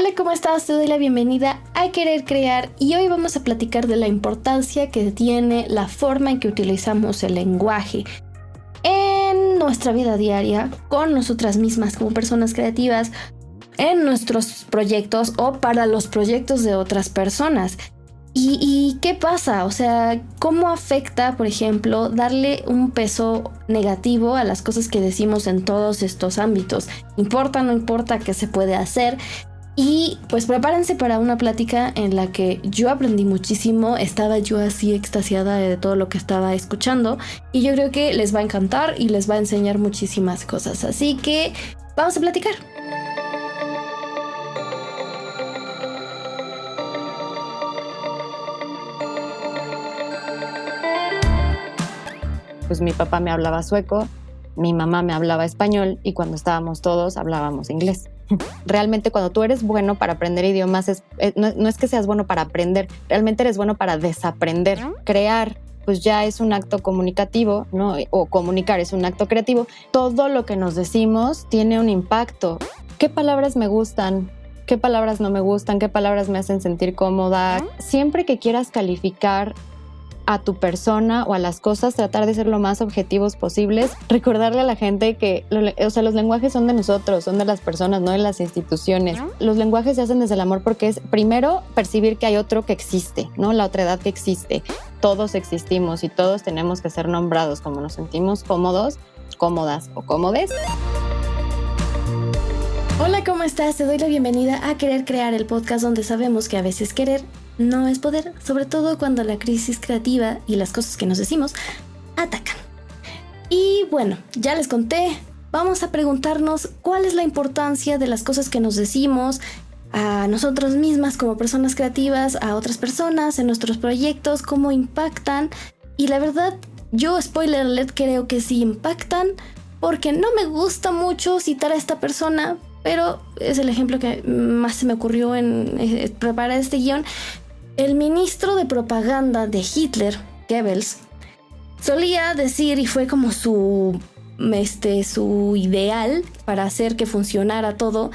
Hola, ¿cómo estás? Te doy la bienvenida a Querer Crear y hoy vamos a platicar de la importancia que tiene la forma en que utilizamos el lenguaje en nuestra vida diaria, con nosotras mismas como personas creativas, en nuestros proyectos o para los proyectos de otras personas. ¿Y qué pasa? O sea, ¿cómo afecta, por ejemplo, darle un peso negativo a las cosas que decimos en todos estos ámbitos? ¿Importa, no importa? ¿Qué se puede hacer? Y pues prepárense para una plática en la que yo aprendí muchísimo, estaba yo así extasiada de todo lo que estaba escuchando y yo creo que les va a encantar y les va a enseñar muchísimas cosas, así que vamos a platicar. Pues mi papá me hablaba sueco, mi mamá me hablaba español y cuando estábamos todos hablábamos inglés. Realmente cuando tú eres bueno para aprender idiomas, no es que seas bueno para aprender, realmente eres bueno para desaprender. Crear, pues ya es un acto comunicativo, ¿no? O comunicar es un acto creativo. Todo lo que nos decimos tiene un impacto. ¿Qué palabras me gustan? ¿Qué palabras no me gustan? ¿Qué palabras me hacen sentir cómoda? Siempre que quieras calificar a tu persona o a las cosas, tratar de ser lo más objetivos posibles, recordarle a la gente que los lenguajes son de nosotros, son de las personas, no de las instituciones. Los lenguajes se hacen desde el amor porque es primero percibir que hay otro que existe, ¿no? La otredad que existe. Todos existimos y todos tenemos que ser nombrados como nos sentimos cómodos, cómodas o cómodes. Hola, ¿cómo estás? Te doy la bienvenida a Querer Crear, el podcast donde sabemos que a veces querer no es poder, sobre todo cuando la crisis creativa y las cosas que nos decimos atacan. Y bueno, ya les conté, vamos a preguntarnos cuál es la importancia de las cosas que nos decimos a nosotros mismas como personas creativas, a otras personas, en nuestros proyectos, cómo impactan. Y la verdad, yo, spoiler alert, creo que sí impactan, porque no me gusta mucho citar a esta persona, pero es el ejemplo que más se me ocurrió en preparar este guión. El ministro de propaganda de Hitler, Goebbels, solía decir, y fue como su ideal para hacer que funcionara todo,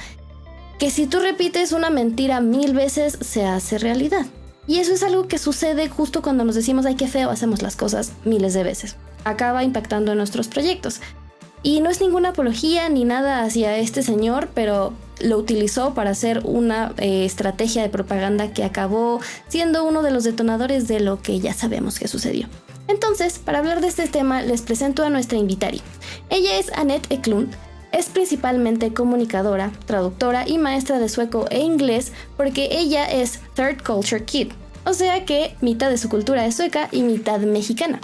que si tú repites una mentira 1000 veces, se hace realidad. Y eso es algo que sucede justo cuando nos decimos, ay, qué feo, hacemos las cosas miles de veces. Acaba impactando en nuestros proyectos. Y no es ninguna apología ni nada hacia este señor, pero lo utilizó para hacer una estrategia de propaganda que acabó siendo uno de los detonadores de lo que ya sabemos que sucedió. Entonces, para hablar de este tema, les presento a nuestra invitada. Ella es Annette Eklund, es principalmente comunicadora, traductora y maestra de sueco e inglés porque ella es Third Culture Kid, o sea que mitad de su cultura es sueca y mitad mexicana.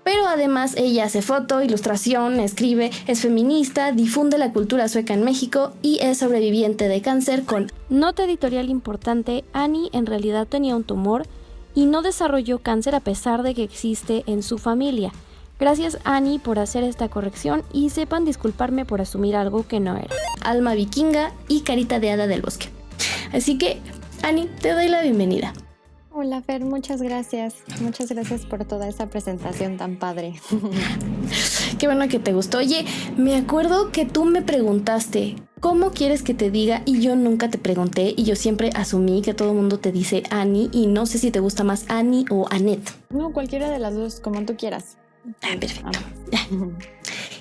Pero además ella hace foto, ilustración, escribe, es feminista, difunde la cultura sueca en México y es sobreviviente de cáncer con... Nota editorial importante, Annie en realidad tenía un tumor y no desarrolló cáncer a pesar de que existe en su familia. Gracias Annie por hacer esta corrección y sepan disculparme por asumir algo que no era. Alma vikinga y carita de hada del bosque. Así que, Annie, te doy la bienvenida. Hola Fer, muchas gracias. Muchas gracias por toda esa presentación tan padre. Qué bueno que te gustó. Oye, me acuerdo que tú me preguntaste, ¿cómo quieres que te diga? Y yo nunca te pregunté y yo siempre asumí que todo el mundo te dice Annie y no sé si te gusta más Annie o Annette. No, cualquiera de las dos, como tú quieras. Perfecto.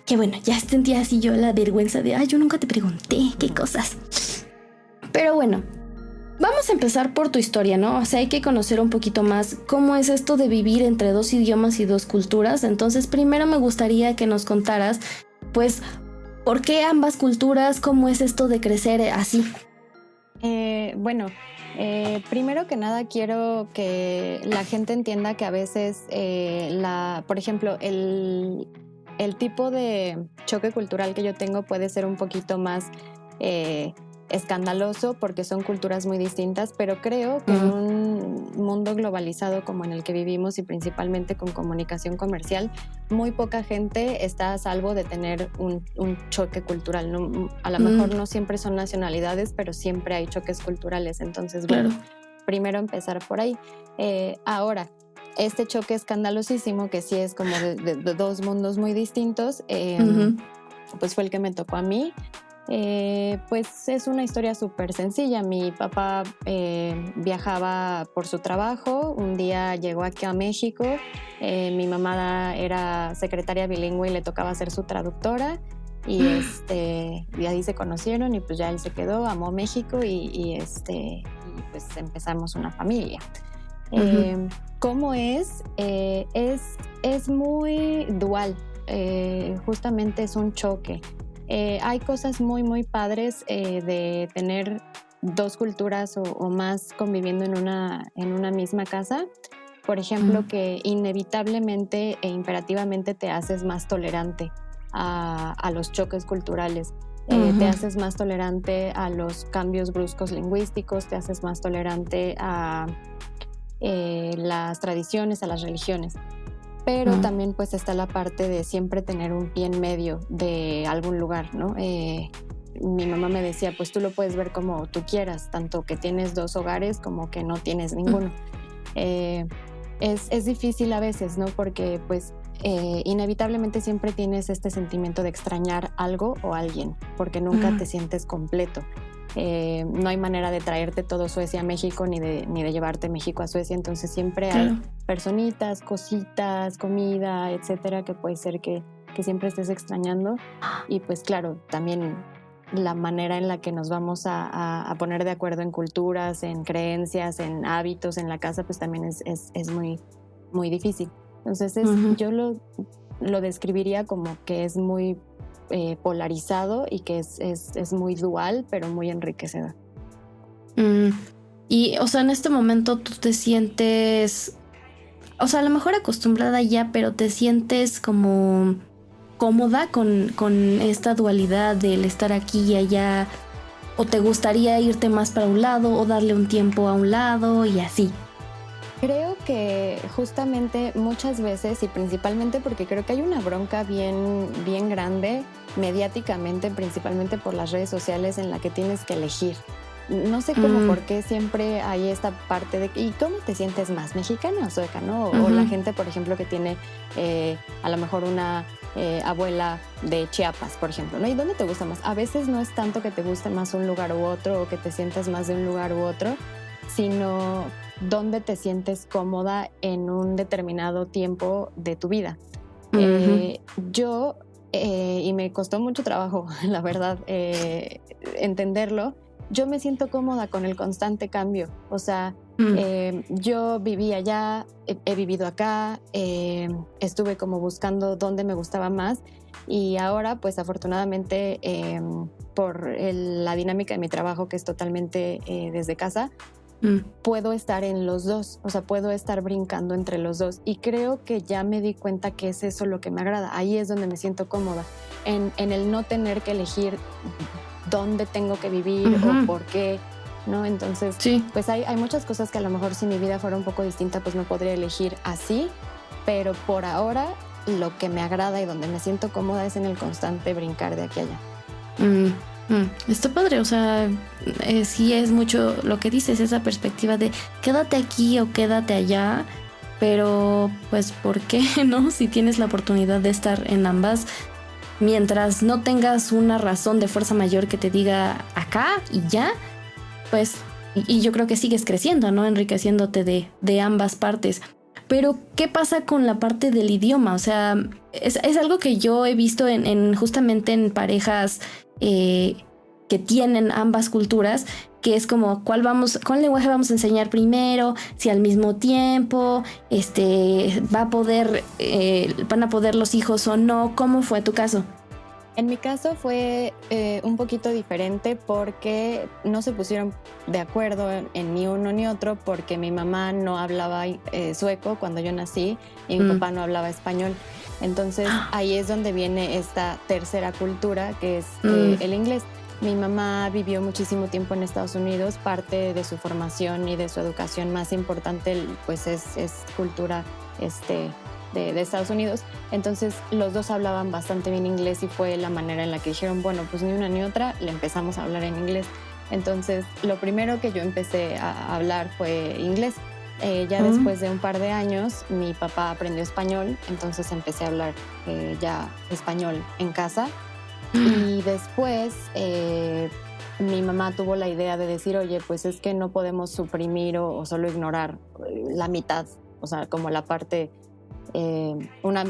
Qué bueno, ya sentía así yo la vergüenza de, yo nunca te pregunté, qué cosas. Pero bueno, vamos a empezar por tu historia, ¿no? O sea, hay que conocer un poquito más cómo es esto de vivir entre dos idiomas y dos culturas. Entonces, primero me gustaría que nos contaras, pues, ¿por qué ambas culturas? ¿Cómo es esto de crecer así? Primero que nada quiero que la gente entienda que a veces, por ejemplo, el tipo de choque cultural que yo tengo puede ser un poquito más escandaloso porque son culturas muy distintas, pero creo que en un mundo globalizado como en el que vivimos y principalmente con comunicación comercial, muy poca gente está a salvo de tener un choque cultural. No, a lo mejor no siempre son nacionalidades, pero siempre hay choques culturales. Entonces, bueno, primero empezar por ahí. Ahora, este choque escandalosísimo, que sí es como de dos mundos muy distintos, pues fue el que me tocó a mí. Pues es una historia súper sencilla. Mi papá viajaba por su trabajo, un día llegó aquí a México, mi mamá era secretaria bilingüe y le tocaba ser su traductora y ahí se conocieron y pues ya él se quedó, amó México y pues empezamos una familia. ¿Cómo es? Es muy dual, justamente es un choque. Hay cosas muy, muy padres de tener dos culturas o más conviviendo en una misma casa. Por ejemplo, que inevitablemente e imperativamente te haces más tolerante a los choques culturales. Te haces más tolerante a los cambios bruscos lingüísticos, te haces más tolerante a las tradiciones, a las religiones. Pero también pues está la parte de siempre tener un pie en medio de algún lugar, ¿no? Mi mamá me decía, pues tú lo puedes ver como tú quieras, tanto que tienes dos hogares como que no tienes ninguno. Es difícil a veces, ¿no? Porque pues inevitablemente siempre tienes este sentimiento de extrañar algo o alguien, porque nunca te sientes completo. No hay manera de traerte todo Suecia a México ni de llevarte México a Suecia, entonces siempre hay personitas, cositas, comida, etcétera, que puede ser que siempre estés extrañando. Y pues claro, también la manera en la que nos vamos a poner de acuerdo en culturas, en creencias, en hábitos en la casa, pues también es muy, muy difícil. Entonces yo lo describiría como que es muy polarizado y que es muy dual, pero muy enriquecedor. Y, o sea, en este momento tú te sientes, o sea, a lo mejor acostumbrada ya, pero te sientes como cómoda con esta dualidad del estar aquí y allá, o te gustaría irte más para un lado o darle un tiempo a un lado y así. Creo que justamente muchas veces, y principalmente porque creo que hay una bronca bien, bien grande mediáticamente, principalmente por las redes sociales, en la que tienes que elegir. No sé cómo, por qué siempre hay esta parte de ¿y cómo te sientes más? ¿Mexicana o sueca? ¿No? O la gente, por ejemplo, que tiene a lo mejor una abuela de Chiapas, por ejemplo, ¿no? ¿Y dónde te gusta más? A veces no es tanto que te guste más un lugar u otro o que te sientas más de un lugar u otro, sino dónde te sientes cómoda en un determinado tiempo de tu vida. Yo, y me costó mucho trabajo, la verdad, entenderlo, yo me siento cómoda con el constante cambio. O sea, yo viví allá, he vivido acá, estuve como buscando dónde me gustaba más y ahora, pues afortunadamente, por la dinámica de mi trabajo, que es totalmente desde casa, puedo estar en los dos, o sea, puedo estar brincando entre los dos y creo que ya me di cuenta que es eso lo que me agrada. Ahí es donde me siento cómoda, en el no tener que elegir dónde tengo que vivir o por qué, ¿no? Entonces, pues hay muchas cosas que a lo mejor si mi vida fuera un poco distinta, pues no podría elegir así, pero por ahora lo que me agrada y donde me siento cómoda es en el constante brincar de aquí a allá. Está padre, o sea, sí es mucho lo que dices, esa perspectiva de quédate aquí o quédate allá, pero pues ¿por qué no? Si tienes la oportunidad de estar en ambas, mientras no tengas una razón de fuerza mayor que te diga acá y ya, pues, y yo creo que sigues creciendo, ¿no? Enriqueciéndote de ambas partes. Pero, ¿qué pasa con la parte del idioma? O sea, es algo que yo he visto justamente en parejas que tienen ambas culturas, que es como cuál lenguaje vamos a enseñar primero, si al mismo tiempo van a poder los hijos o no. ¿Cómo fue tu caso? En mi caso fue un poquito diferente porque no se pusieron de acuerdo en ni uno ni otro, porque mi mamá no hablaba sueco cuando yo nací y mi papá no hablaba español. Entonces ahí es donde viene esta tercera cultura, que es el inglés. Mi mamá vivió muchísimo tiempo en Estados Unidos, parte de su formación y de su educación más importante pues es cultura de Estados Unidos. Entonces los dos hablaban bastante bien inglés y fue la manera en la que dijeron, bueno, pues ni una ni otra, le empezamos a hablar en inglés. Entonces lo primero que yo empecé a hablar fue inglés. Ya después de un par de años mi papá aprendió español, entonces empecé a hablar ya español en casa. Y después mi mamá tuvo la idea de decir, oye, pues es que no podemos suprimir o solo ignorar la mitad, o sea, como la parte, una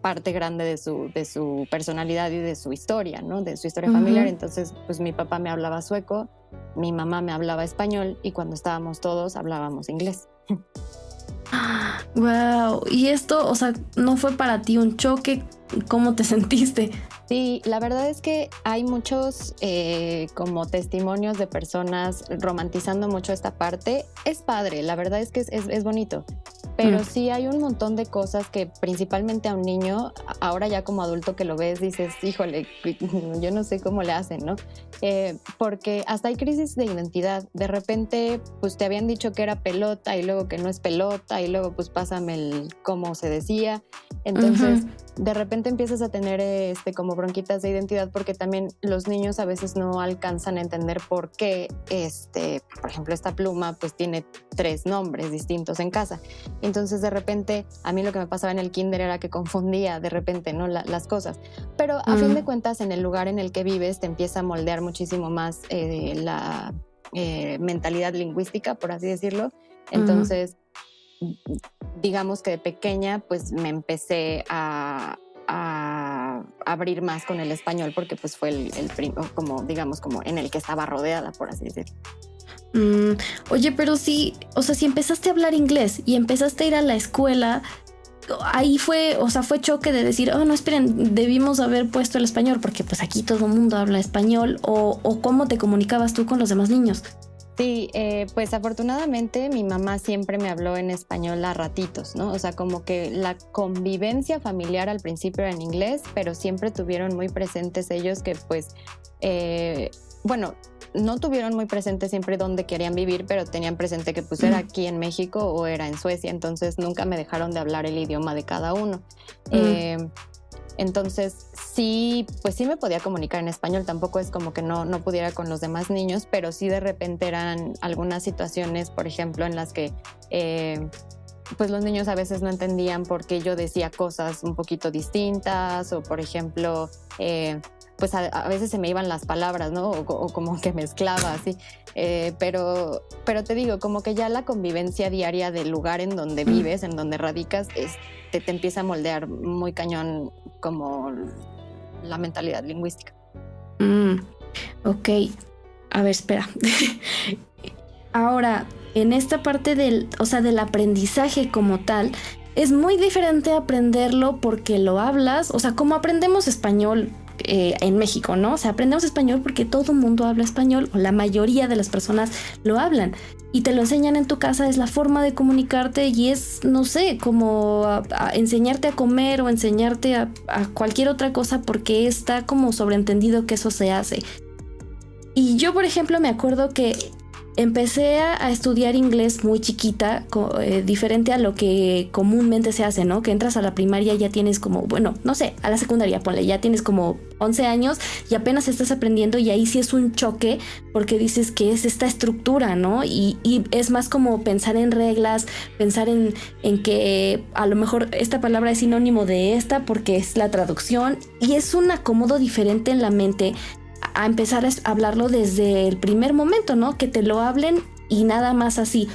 parte grande de su personalidad y de su historia, ¿no? De su historia familiar. Entonces, pues mi papá me hablaba sueco, mi mamá me hablaba español y cuando estábamos todos hablábamos inglés. Wow, y esto, o sea, ¿no fue para ti un choque? ¿Cómo te sentiste? Sí, la verdad es que hay muchos como testimonios de personas romantizando mucho esta parte. Es padre, la verdad es que es bonito, pero sí hay un montón de cosas que principalmente a un niño, ahora ya como adulto que lo ves, dices, híjole, yo no sé cómo le hacen, ¿no? Porque hasta hay crisis de identidad. De repente, pues te habían dicho que era pelota y luego que no es pelota y luego pues pásame el cómo se decía. Entonces, de repente empiezas a tener como bronquitas de identidad porque también los niños a veces no alcanzan a entender por qué, por ejemplo, esta pluma pues tiene 3 nombres distintos en casa. Entonces, de repente, a mí lo que me pasaba en el kinder era que confundía de repente, ¿no? las cosas. Pero a fin de cuentas, en el lugar en el que vives te empieza a moldear muchísimo más la mentalidad lingüística, por así decirlo. Entonces, digamos que de pequeña pues me empecé a abrir más con el español porque pues fue el como digamos como en el que estaba rodeada, por así decirlo. Oye, pero sí, o sea, si empezaste a hablar inglés y empezaste a ir a la escuela, ahí fue, o sea, fue choque de decir, oh, no, esperen, debimos haber puesto el español porque pues aquí todo el mundo habla español, o cómo te comunicabas tú con los demás niños. Sí, pues afortunadamente mi mamá siempre me habló en español a ratitos, ¿no? O sea, como que la convivencia familiar al principio era en inglés, pero siempre tuvieron muy presentes ellos que pues, bueno, no tuvieron muy presente siempre dónde querían vivir, pero tenían presente que pues era aquí en México o era en Suecia, entonces nunca me dejaron de hablar el idioma de cada uno. Entonces sí, pues sí me podía comunicar en español, tampoco es como que no pudiera con los demás niños, pero sí de repente eran algunas situaciones, por ejemplo, en las que pues los niños a veces no entendían por qué yo decía cosas un poquito distintas o por ejemplo, pues a veces se me iban las palabras, ¿no? O como que mezclaba así. Pero te digo, como que ya la convivencia diaria del lugar en donde vives, en donde radicas, te empieza a moldear muy cañón como la mentalidad lingüística. Ok, a ver, espera. Ahora, en esta parte del aprendizaje como tal, es muy diferente aprenderlo porque lo hablas, o sea, como aprendemos español en México, ¿no? O sea, aprendemos español porque todo el mundo habla español, o la mayoría de las personas lo hablan, y te lo enseñan en tu casa, es la forma de comunicarte y es, no sé, como a enseñarte a comer o enseñarte a cualquier otra cosa porque está como sobreentendido que eso se hace. Y yo, por ejemplo, me acuerdo que empecé a estudiar inglés muy chiquita, diferente a lo que comúnmente se hace, ¿no? Que entras a la primaria y ya tienes como, bueno, no sé, a la secundaria, ponle, ya tienes como 11 años y apenas estás aprendiendo y ahí sí es un choque porque dices que es esta estructura, ¿no? Y es más como pensar en reglas, pensar en que a lo mejor esta palabra es sinónimo de esta porque es la traducción y es un acomodo diferente en la mente a empezar a hablarlo desde el primer momento, ¿no? Que te lo hablen y nada más así.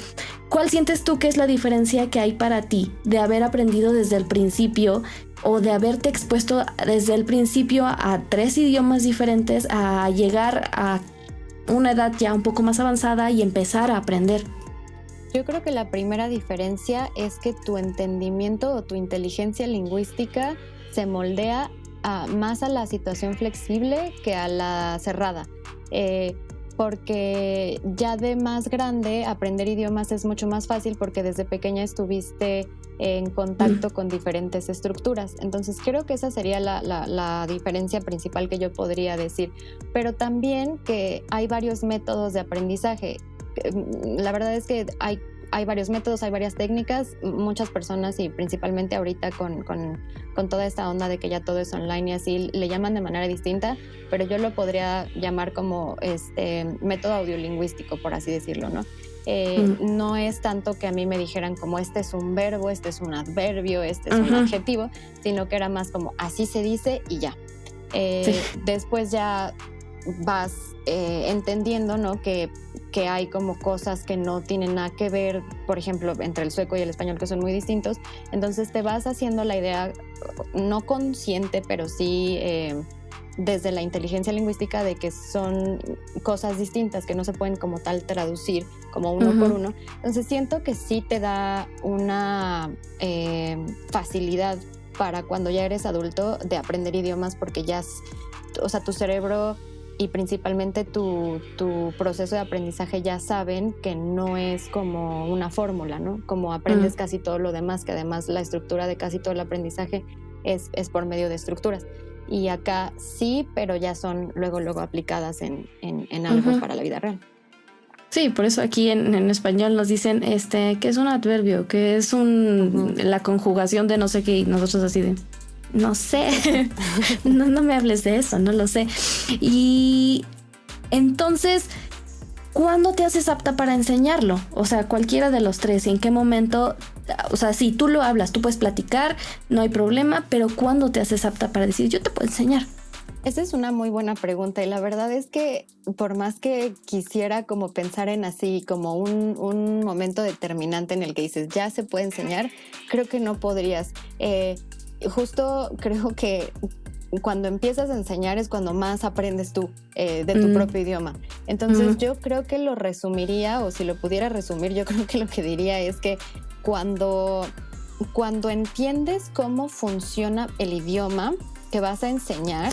¿Cuál sientes tú que es la diferencia que hay para ti de haber aprendido desde el principio o de haberte expuesto desde el principio a 3 idiomas diferentes a llegar a una edad ya un poco más avanzada y empezar a aprender? Yo creo que la primera diferencia es que tu entendimiento o tu inteligencia lingüística se moldea más a la situación flexible que a la cerrada, porque ya de más grande aprender idiomas es mucho más fácil porque desde pequeña estuviste en contacto con diferentes estructuras. Entonces creo que esa sería la diferencia principal que yo podría decir, pero también que hay varios métodos de aprendizaje. La verdad es que hay varios métodos, hay varias técnicas, muchas personas y principalmente ahorita con toda esta onda de que ya todo es online y así le llaman de manera distinta, pero yo lo podría llamar como método audiolingüístico, por así decirlo, ¿no? No es tanto que a mí me dijeran como este es un verbo, este es un adverbio, este es un adjetivo, sino que era más como así se dice y ya. Sí. Después ya vas entendiendo, ¿no? Que hay como cosas que no tienen nada que ver, por ejemplo, entre el sueco y el español, que son muy distintos. Entonces te vas haciendo la idea, no consciente, pero sí desde la inteligencia lingüística, de que son cosas distintas, que no se pueden como tal traducir como uno por uno. Entonces siento que sí te da una facilidad para cuando ya eres adulto de aprender idiomas, porque ya, o sea, tu cerebro y principalmente tu proceso de aprendizaje ya saben que no es como una fórmula, ¿no? Como aprendes casi todo lo demás, que además la estructura de casi todo el aprendizaje es por medio de estructuras. Y acá sí, pero ya son luego aplicadas en algo para la vida real. Sí, por eso aquí en español nos dicen que es un adverbio, que es la conjugación de no sé qué, y nosotros así de no sé, no me hables de eso, no lo sé. Y entonces, ¿cuándo te haces apta para enseñarlo? O sea, cualquiera de los tres, ¿en qué momento? O sea, si tú lo hablas, tú puedes platicar, no hay problema, pero ¿cuándo te haces apta para decir, yo te puedo enseñar? Esa es una muy buena pregunta, y la verdad es que por más que quisiera como pensar en así como un momento determinante en el que dices, ya se puede enseñar, creo que no podrías. Justo creo que cuando empiezas a enseñar es cuando más aprendes tú de tu propio idioma. Entonces yo creo que lo resumiría, o si lo pudiera resumir, yo creo que lo que diría es que cuando entiendes cómo funciona el idioma que vas a enseñar,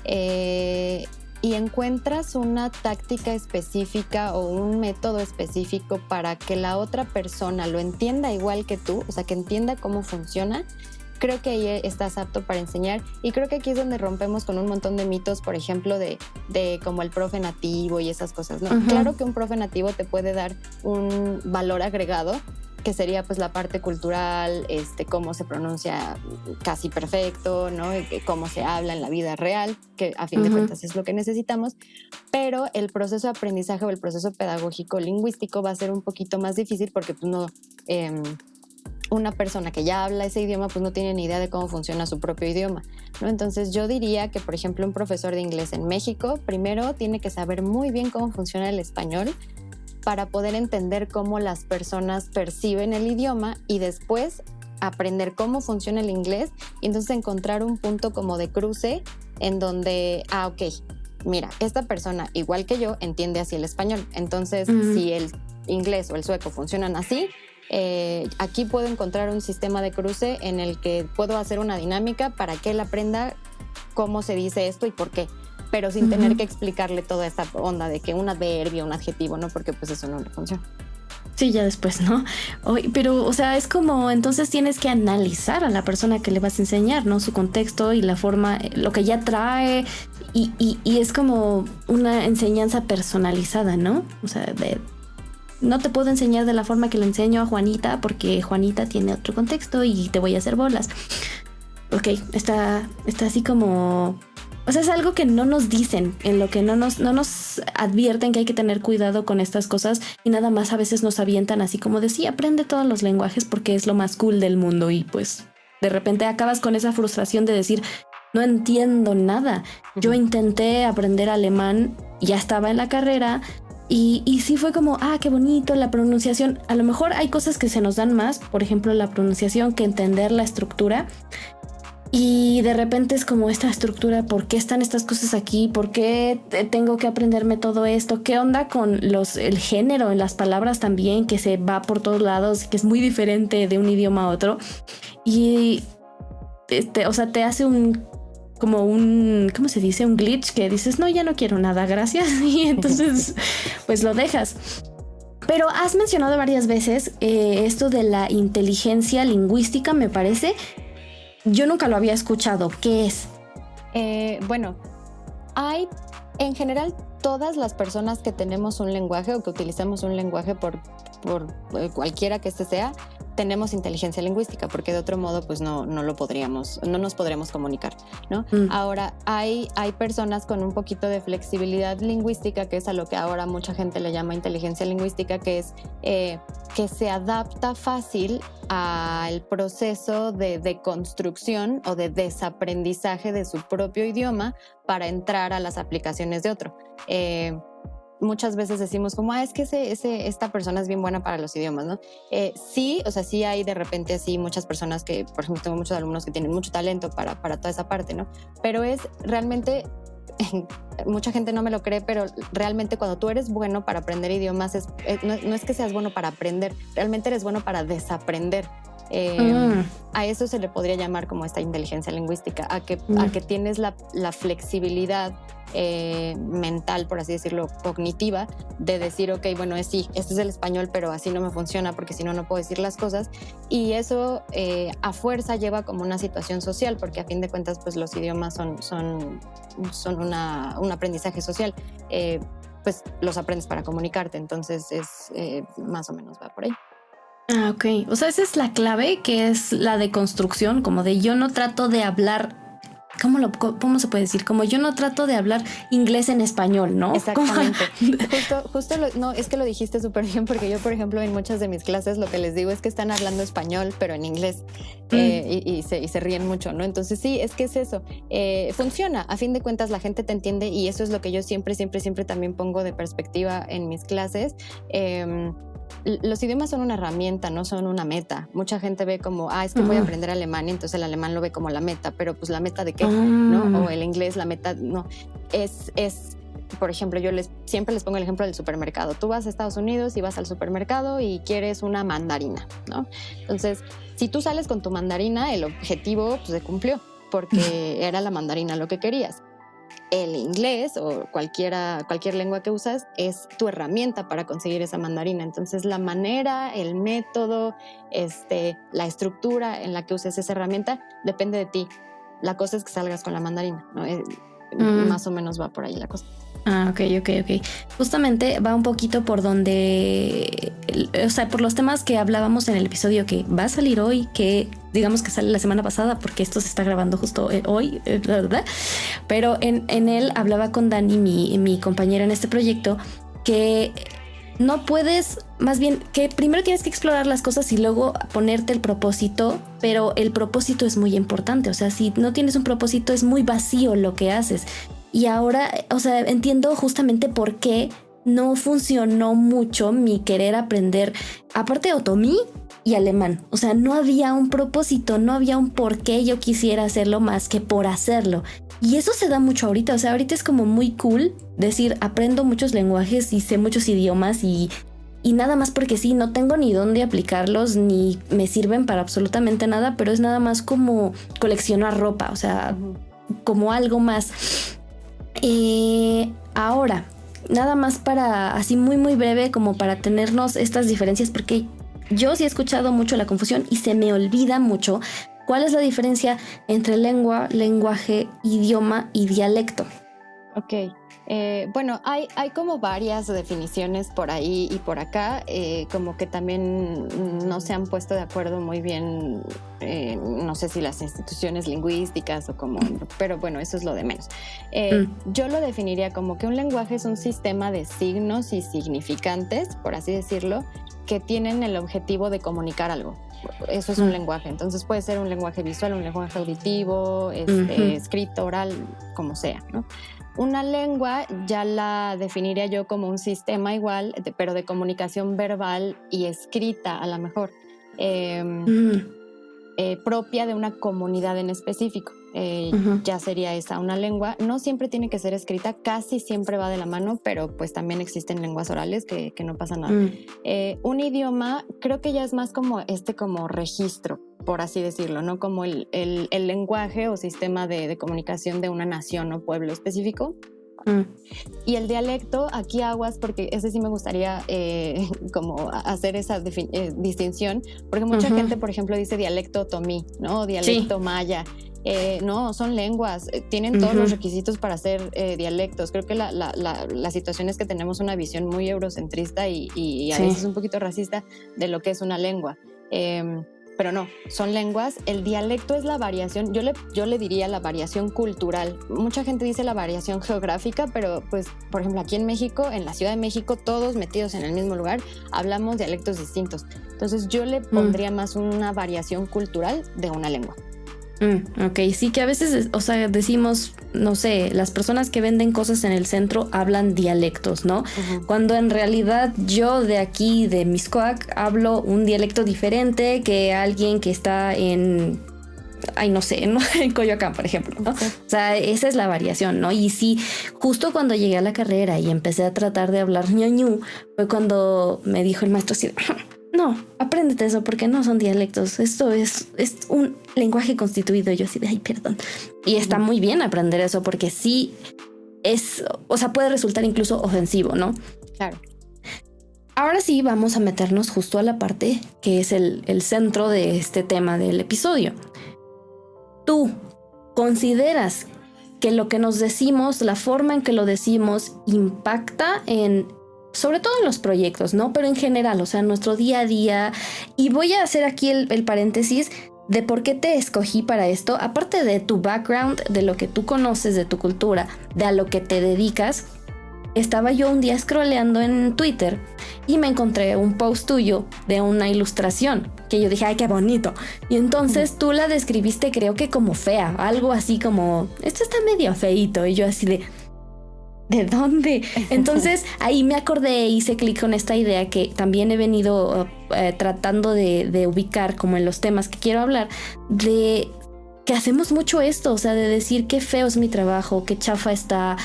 y encuentras una táctica específica o un método específico para que la otra persona lo entienda igual que tú, o sea, que entienda cómo funciona, creo que ahí estás apto para enseñar. Y creo que aquí es donde rompemos con un montón de mitos, por ejemplo, de como el profe nativo y esas cosas, ¿no? Claro que un profe nativo te puede dar un valor agregado, que sería pues la parte cultural, cómo se pronuncia casi perfecto, ¿no? Cómo se habla en la vida real, que a fin de cuentas es lo que necesitamos. Pero el proceso de aprendizaje o el proceso pedagógico lingüístico va a ser un poquito más difícil, porque pues no... una persona que ya habla ese idioma pues no tiene ni idea de cómo funciona su propio idioma, ¿no? Entonces yo diría que, por ejemplo, un profesor de inglés en México primero tiene que saber muy bien cómo funciona el español para poder entender cómo las personas perciben el idioma, y después aprender cómo funciona el inglés, y entonces encontrar un punto como de cruce en donde, ok, mira, esta persona igual que yo entiende así el español, entonces si el inglés o el sueco funcionan así, aquí puedo encontrar un sistema de cruce en el que puedo hacer una dinámica para que él aprenda cómo se dice esto y por qué, pero sin tener que explicarle toda esta onda de que un adverbio, un adjetivo, ¿no? Porque pues eso no le funciona. Sí, ya después, ¿no? Pero, o sea, es como, entonces tienes que analizar a la persona que le vas a enseñar, ¿no? Su contexto y la forma, lo que ya trae, y es como una enseñanza personalizada, ¿no? O sea, no te puedo enseñar de la forma que le enseño a Juanita, porque Juanita tiene otro contexto y te voy a hacer bolas. Ok, está así como... O sea, es algo que no nos dicen, en lo que no nos advierten que hay que tener cuidado con estas cosas, y nada más a veces nos avientan así como de sí, aprende todos los lenguajes porque es lo más cool del mundo, y pues de repente acabas con esa frustración de decir, no entiendo nada. Yo intenté aprender alemán, ya estaba en la carrera, y sí fue como, qué bonito la pronunciación. A lo mejor hay cosas que se nos dan más, por ejemplo la pronunciación, que entender la estructura. Y de repente es como esta estructura, ¿por qué están estas cosas aquí? ¿Por qué tengo que aprenderme todo esto? ¿Qué onda con el género en las palabras también, que se va por todos lados, que es muy diferente de un idioma a otro? Y o sea, te hace ¿cómo se dice? Un glitch, que dices, no, ya no quiero nada, gracias. Y entonces pues lo dejas. Pero has mencionado varias veces esto de la inteligencia lingüística, me parece. Yo nunca lo había escuchado. ¿Qué es? Bueno, hay en general todas las personas que tenemos un lenguaje o que utilizamos un lenguaje por cualquiera que este sea, tenemos inteligencia lingüística, porque de otro modo pues no nos podríamos comunicar, ¿no? Ahora hay personas con un poquito de flexibilidad lingüística, que es a lo que ahora mucha gente le llama inteligencia lingüística, que es que se adapta fácil al proceso de deconstrucción o de desaprendizaje de su propio idioma para entrar a las aplicaciones de otro. Muchas veces decimos como, es que esta persona es bien buena para los idiomas, ¿no? Sí, o sea, sí hay de repente así muchas personas que, por ejemplo, tengo muchos alumnos que tienen mucho talento para toda esa parte, ¿no? Pero es realmente, mucha gente no me lo cree, pero realmente cuando tú eres bueno para aprender idiomas, no es que seas bueno para aprender, realmente eres bueno para desaprender. A eso se le podría llamar como esta inteligencia lingüística, a que tienes la flexibilidad mental, por así decirlo, cognitiva, de decir, ok, bueno, sí, este es el español, pero así no me funciona porque si no, no puedo decir las cosas. Y eso a fuerza lleva como una situación social, porque a fin de cuentas, pues los idiomas son un aprendizaje social. Pues los aprendes para comunicarte, entonces más o menos va por ahí. Ah, ok. O sea, esa es la clave, que es la de construcción, como de yo no trato de hablar, ¿cómo se puede decir? Como yo no trato de hablar inglés en español, ¿no? Exactamente. No, es que lo dijiste súper bien, porque yo, por ejemplo, en muchas de mis clases lo que les digo es que están hablando español, pero en inglés, y se ríen mucho, ¿no? Entonces sí, es que es eso. Funciona. A fin de cuentas, la gente te entiende, y eso es lo que yo siempre también pongo de perspectiva en mis clases. Los idiomas son una herramienta, no son una meta. Mucha gente ve como, es que voy a aprender alemán, y entonces el alemán lo ve como la meta, pero pues la meta de qué, ¿no? O el inglés, la meta, no. Es por ejemplo, yo siempre les pongo el ejemplo del supermercado. Tú vas a Estados Unidos y vas al supermercado y quieres una mandarina, ¿no? Entonces, si tú sales con tu mandarina, el objetivo pues, se cumplió, porque era la mandarina lo que querías. El inglés o cualquier lengua que usas es tu herramienta para conseguir esa mandarina. Entonces la manera, el método, la estructura en la que uses esa herramienta depende de ti. La cosa es que salgas con la mandarina, ¿no? Más o menos va por ahí la cosa. Ok. Justamente va un poquito por donde, o sea, por los temas que hablábamos en el episodio que va a salir hoy, que digamos que sale la semana pasada, porque esto se está grabando justo hoy, ¿verdad? Pero en él hablaba con Dani, mi compañera en este proyecto, que no puedes, más bien que primero tienes que explorar las cosas y luego ponerte el propósito, pero el propósito es muy importante. O sea, si no tienes un propósito es muy vacío lo que haces. Y ahora, o sea, entiendo justamente por qué no funcionó mucho mi querer aprender, aparte de otomí y alemán. O sea, no había un propósito, no había un por qué yo quisiera hacerlo más que por hacerlo. Y eso se da mucho ahorita. O sea, ahorita es como muy cool decir, aprendo muchos lenguajes y sé muchos idiomas y nada más porque sí, no tengo ni dónde aplicarlos ni me sirven para absolutamente nada, pero es nada más como coleccionar ropa, o sea, como algo más. Ahora, nada más para así muy muy breve, como para tenernos estas diferencias, porque yo sí he escuchado mucho la confusión y se me olvida mucho cuál es la diferencia entre lengua, lenguaje, idioma y dialecto. Ok, bueno, hay como varias definiciones por ahí y por acá, como que también no se han puesto de acuerdo muy bien, no sé si las instituciones lingüísticas o como, pero bueno, eso es lo de menos. Yo lo definiría como que un lenguaje es un sistema de signos y significantes, por así decirlo, que tienen el objetivo de comunicar algo. Eso es un lenguaje. Entonces puede ser un lenguaje visual, un lenguaje auditivo, escrito, oral, como sea, ¿no? Una lengua ya la definiría yo como un sistema igual, pero de comunicación verbal y escrita a lo mejor, propia de una comunidad en específico. Ya sería esa una lengua. No siempre tiene que ser escrita, casi siempre va de la mano, pero pues también existen lenguas orales que no pasa nada. Un idioma creo que ya es más como como registro, por así decirlo, ¿no? Como el lenguaje o sistema de comunicación de una nación o pueblo específico. Y el dialecto, aquí aguas, porque ese sí me gustaría como hacer esa distinción, porque mucha gente, por ejemplo, dice dialecto otomí, ¿no? Dialecto maya. No, son lenguas, tienen todos los requisitos para ser dialectos. Creo que la situación es que tenemos una visión muy eurocentrista y a veces un poquito racista de lo que es una lengua. Pero no, son lenguas. El dialecto es la variación, yo le diría la variación cultural. Mucha gente dice la variación geográfica, pero pues, por ejemplo, aquí en México, en la Ciudad de México, todos metidos en el mismo lugar, hablamos dialectos distintos. Entonces yo le pondría más una variación cultural de una lengua. Ok, sí, que a veces, o sea, decimos, no sé, las personas que venden cosas en el centro hablan dialectos, ¿no? Uh-huh. Cuando en realidad yo de aquí, de Mixcoac, hablo un dialecto diferente que alguien que está en... Ay, no sé, ¿no? En Coyoacán, por ejemplo, ¿no? Okay. O sea, esa es la variación, ¿no? Y sí, justo cuando llegué a la carrera y empecé a tratar de hablar ñoñú, fue cuando me dijo el maestro así... No, apréndete eso porque no son dialectos. Esto es un lenguaje constituido. Yo así de, ay, perdón. Y está muy bien aprender eso porque sí es, o sea, puede resultar incluso ofensivo, ¿no? Claro. Ahora sí vamos a meternos justo a la parte que es el centro de este tema del episodio. ¿Tú consideras que lo que nos decimos, la forma en que lo decimos, impacta en... sobre todo en los proyectos, ¿no? Pero en general, o sea, en nuestro día a día. Y voy a hacer aquí el paréntesis de por qué te escogí para esto. Aparte de tu background, de lo que tú conoces, de tu cultura, de a lo que te dedicas, estaba yo un día scrolleando en Twitter y me encontré un post tuyo de una ilustración que yo dije, ay, qué bonito. Y entonces tú la describiste, creo que como fea, algo así como, esto está medio feíto. Y yo así ¿de dónde? Entonces ahí me acordé, hice clic con esta idea que también he venido tratando de ubicar como en los temas que quiero hablar, de que hacemos mucho esto, o sea, de decir qué feo es mi trabajo, qué chafa está,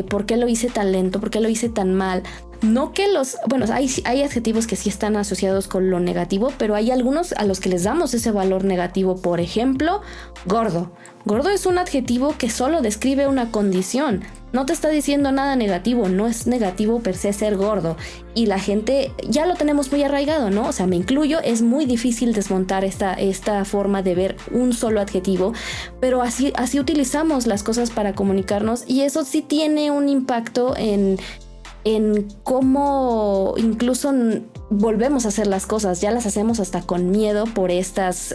por qué lo hice tan lento, por qué lo hice tan mal. No que bueno, hay adjetivos que sí están asociados con lo negativo, pero hay algunos a los que les damos ese valor negativo. Por ejemplo, gordo. Gordo es un adjetivo que solo describe una condición. No te está diciendo nada negativo, no es negativo per se ser gordo. Y la gente ya lo tenemos muy arraigado, ¿no? O sea, me incluyo, es muy difícil desmontar esta forma de ver un solo adjetivo, pero así utilizamos las cosas para comunicarnos y eso sí tiene un impacto en cómo incluso volvemos a hacer las cosas, ya las hacemos hasta con miedo por estos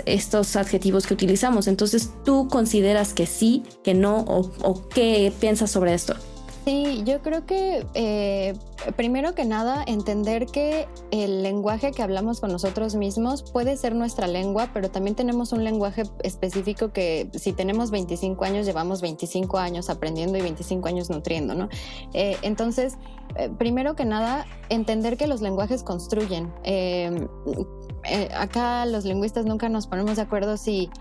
adjetivos que utilizamos. Entonces, ¿tú consideras que sí, que no, o qué piensas sobre esto? Sí, yo creo que primero que nada entender que el lenguaje que hablamos con nosotros mismos puede ser nuestra lengua, pero también tenemos un lenguaje específico que si tenemos 25 años, llevamos 25 años aprendiendo y 25 años nutriendo, ¿no? Entonces, primero que nada, entender que los lenguajes construyen. Acá los lingüistas nunca nos ponemos de acuerdo si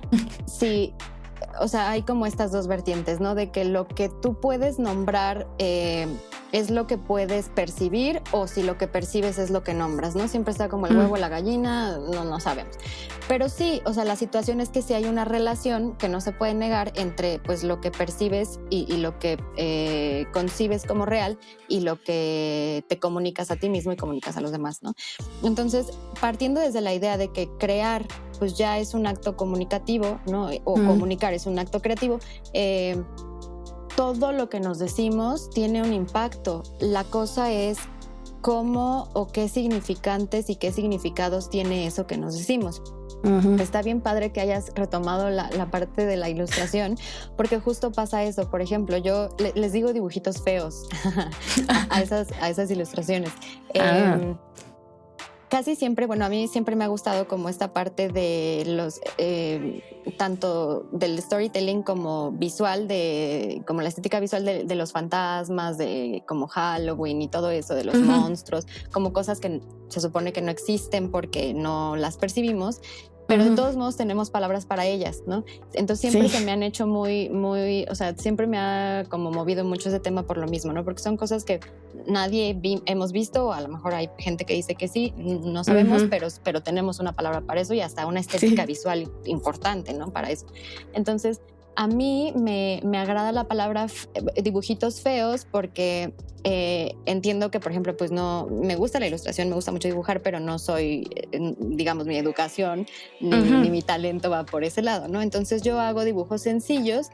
o sea, hay como estas dos vertientes, ¿no? De que lo que tú puedes nombrar es lo que puedes percibir o si lo que percibes es lo que nombras, ¿no? Siempre está como el huevo, la gallina, no sabemos. Pero sí, o sea, la situación es que sí hay una relación que no se puede negar entre pues lo que percibes y lo que concibes como real y lo que te comunicas a ti mismo y comunicas a los demás, ¿no? Entonces, partiendo desde la idea de que crear pues ya es un acto comunicativo, ¿no? O comunicar es un acto creativo, todo lo que nos decimos tiene un impacto. La cosa es cómo o qué significantes y qué significados tiene eso que nos decimos. Está bien padre que hayas retomado la parte de la ilustración, porque justo pasa eso. Por ejemplo, yo les digo dibujitos feos a esas ilustraciones. Casi siempre, bueno, a mí siempre me ha gustado como esta parte de los, tanto del storytelling como visual, como la estética visual de los fantasmas, de como Halloween y todo eso, de los monstruos, como cosas que se supone que no existen porque no las percibimos, pero de todos modos tenemos palabras para ellas, ¿no? Entonces siempre se me han hecho muy, o sea, siempre me ha como movido mucho ese tema por lo mismo, ¿no? Porque son cosas que nadie hemos visto, o a lo mejor hay gente que dice que sí, no sabemos, pero tenemos una palabra para eso y hasta una estética visual importante, ¿no? Para eso. Entonces, a mí me agrada la palabra dibujitos feos porque entiendo que, por ejemplo, pues no me gusta la ilustración, me gusta mucho dibujar, pero no soy, digamos, mi educación ni mi talento va por ese lado, ¿no? Entonces yo hago dibujos sencillos,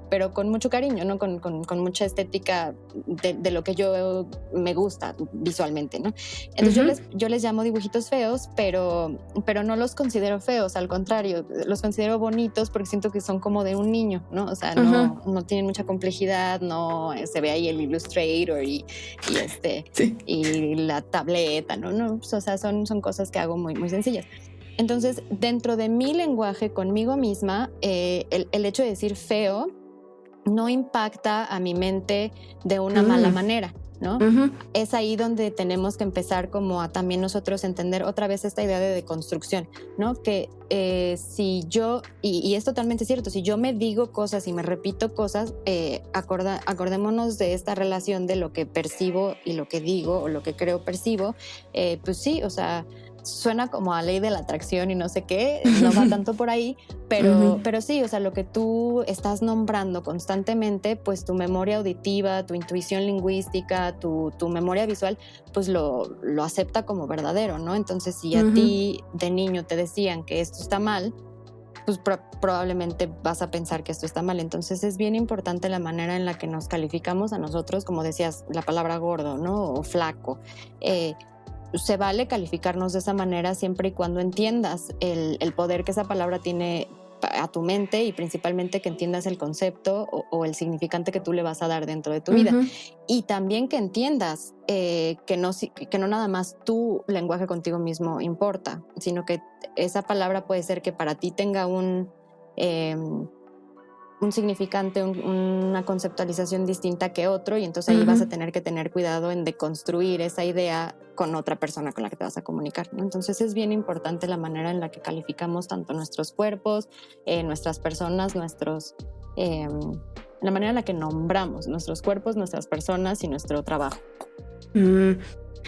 pero con mucho cariño, ¿no? Con mucha estética de lo que yo me gusta visualmente, ¿no? Entonces yo les llamo dibujitos feos, pero no los considero feos, al contrario, los considero bonitos porque siento que son como de un niño, ¿no? O sea, no tienen mucha complejidad, no se ve ahí el Illustrator y sí. y la tableta, ¿no? O sea, son cosas que hago muy, muy sencillas. Entonces, dentro de mi lenguaje conmigo misma, el hecho de decir feo no impacta a mi mente de una mala manera, ¿no? Es ahí donde tenemos que empezar como a también nosotros entender otra vez esta idea de deconstrucción, ¿no? Que si yo, y es totalmente cierto, si yo me digo cosas y me repito cosas, acordémonos de esta relación de lo que percibo y lo que digo o lo que creo percibo, pues sí, o sea, suena como a ley de la atracción y no sé qué, no va tanto por ahí, pero sí, o sea, lo que tú estás nombrando constantemente, pues tu memoria auditiva, tu intuición lingüística, tu memoria visual, pues lo acepta como verdadero, ¿no? Entonces, si a ti de niño te decían que esto está mal, pues probablemente vas a pensar que esto está mal. Entonces es bien importante la manera en la que nos calificamos a nosotros, como decías, la palabra gordo, ¿no? O flaco. Se vale calificarnos de esa manera siempre y cuando entiendas el poder que esa palabra tiene a tu mente y principalmente que entiendas el concepto o el significante que tú le vas a dar dentro de tu vida. Y también que entiendas que no nada más tu lenguaje contigo mismo importa, sino que esa palabra puede ser que para ti tenga un significante, una conceptualización distinta que otro, y entonces ahí vas a tener que tener cuidado en deconstruir esa idea con otra persona con la que te vas a comunicar, ¿no? Entonces es bien importante la manera en la que calificamos tanto nuestros cuerpos, nuestras personas, la manera en la que nombramos nuestros cuerpos, nuestras personas y nuestro trabajo.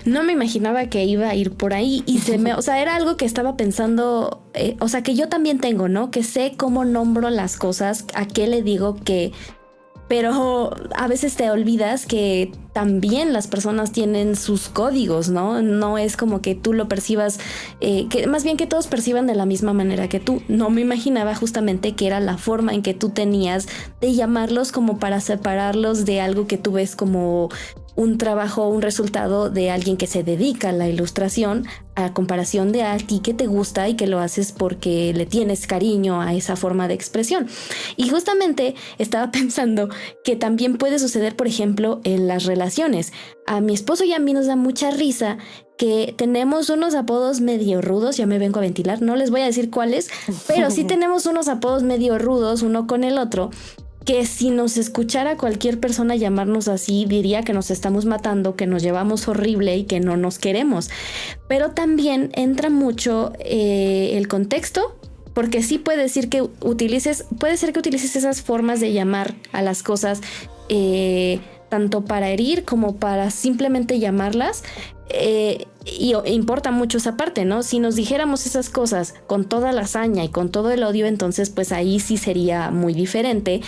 No me imaginaba que iba a ir por ahí y o sea, era algo que estaba pensando, o sea, que yo también tengo, ¿no? Que sé cómo nombro las cosas, a qué le digo que, pero a veces te olvidas que también las personas tienen sus códigos, ¿no? No es como que tú lo percibas, que más bien que todos perciban de la misma manera que tú. No me imaginaba justamente que era la forma en que tú tenías de llamarlos como para separarlos de algo que tú ves como un trabajo, un resultado de alguien que se dedica a la ilustración, a comparación de a ti que te gusta y que lo haces porque le tienes cariño a esa forma de expresión. Y justamente estaba pensando que también puede suceder, por ejemplo, en las relaciones. A mi esposo y a mí nos da mucha risa que tenemos unos apodos medio rudos, ya me vengo a ventilar, no les voy a decir cuáles, pero sí tenemos unos apodos medio rudos uno con el otro, que si nos escuchara cualquier persona llamarnos así, diría que nos estamos matando, que nos llevamos horrible y que no nos queremos. Pero también entra mucho el contexto, porque sí puede ser que utilices esas formas de llamar a las cosas, tanto para herir como para simplemente llamarlas. Y importa mucho esa parte, ¿no? Si nos dijéramos esas cosas con toda la hazaña y con todo el odio, entonces pues ahí sí sería muy diferente.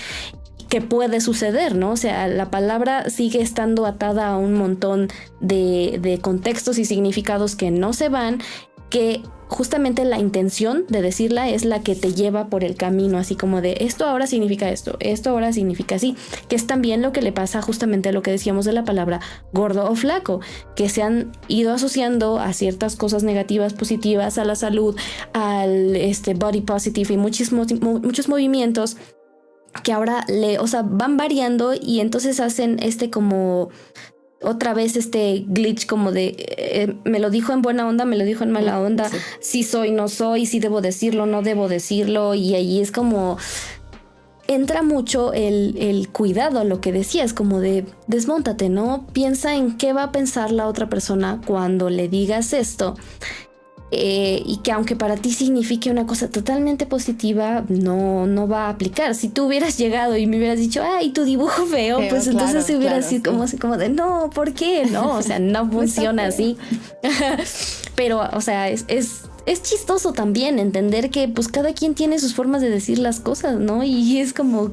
¿Qué puede suceder, no? O sea, la palabra sigue estando atada a un montón de contextos y significados que no se van, que justamente la intención de decirla es la que te lleva por el camino, así como de esto ahora significa esto ahora significa así, que es también lo que le pasa justamente a lo que decíamos de la palabra gordo o flaco, que se han ido asociando a ciertas cosas negativas, positivas, a la salud, al body positive y muchos movimientos que ahora van variando y entonces hacen como otra vez glitch como de me lo dijo en buena onda, me lo dijo en mala onda, sí soy, no soy, sí debo decirlo, no debo decirlo, y ahí es como entra mucho el cuidado, lo que decías, como de desmóntate, ¿no? Piensa en qué va a pensar la otra persona cuando le digas esto. Y que aunque para ti signifique una cosa totalmente positiva, no va a aplicar. Si tú hubieras llegado y me hubieras dicho, ay, tu dibujo feo, pues claro, entonces hubiera sido como de, no, ¿por qué? No, o sea, no funciona así. Pero, o sea, es chistoso también entender que pues cada quien tiene sus formas de decir las cosas, ¿no? Y es como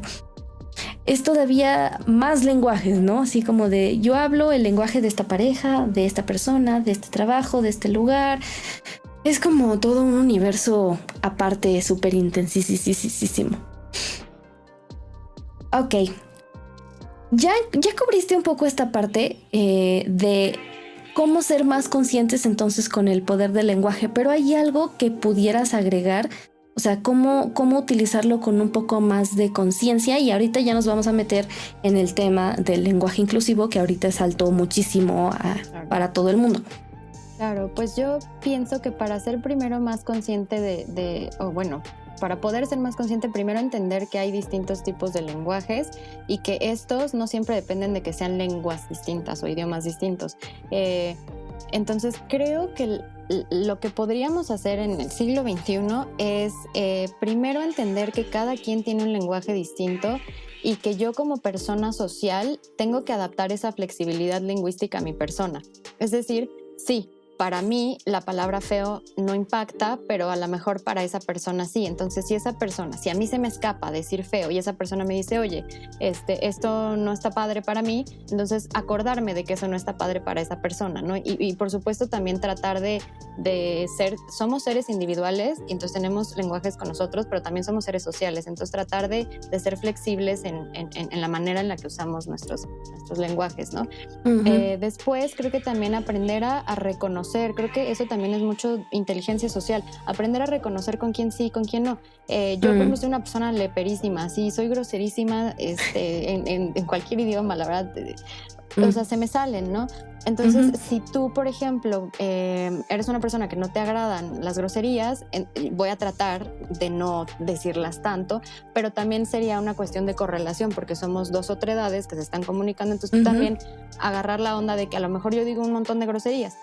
es todavía más lenguajes, ¿no? Así como de yo hablo el lenguaje de esta pareja, de esta persona, de este trabajo, de este lugar. Es como todo un universo aparte, súper intensísimo. Ok. Ya cubriste un poco esta parte de cómo ser más conscientes entonces con el poder del lenguaje, pero hay algo que pudieras agregar, o sea, cómo utilizarlo con un poco más de conciencia, y ahorita ya nos vamos a meter en el tema del lenguaje inclusivo, que ahorita saltó muchísimo para todo el mundo. Claro, pues yo pienso que para ser primero más consciente para poder ser más consciente, primero entender que hay distintos tipos de lenguajes y que estos no siempre dependen de que sean lenguas distintas o idiomas distintos. Entonces creo que lo que podríamos hacer en el siglo XXI es primero entender que cada quien tiene un lenguaje distinto y que yo como persona social tengo que adaptar esa flexibilidad lingüística a mi persona. Es decir, sí, para mí la palabra feo no impacta, pero a lo mejor para esa persona sí. Entonces, si a mí se me escapa decir feo y esa persona me dice, oye, esto no está padre para mí, entonces acordarme de que eso no está padre para esa persona, ¿no? Y por supuesto también tratar de somos seres individuales y entonces tenemos lenguajes con nosotros, pero también somos seres sociales. Entonces tratar de ser flexibles en la manera en la que usamos nuestros lenguajes, ¿no? Uh-huh. Después creo que también aprender a reconocer. Creo que eso también es mucho inteligencia social. Aprender a reconocer con quién sí y con quién no. Yo, por ejemplo, soy una persona leperísima, sí, soy groserísima en cualquier idioma, la verdad. O sea, se me salen, ¿no? Entonces, si tú, por ejemplo, eres una persona que no te agradan las groserías, voy a tratar de no decirlas tanto, pero también sería una cuestión de correlación, porque somos dos otredades que se están comunicando, entonces tú también agarrar la onda de que a lo mejor yo digo un montón de groserías,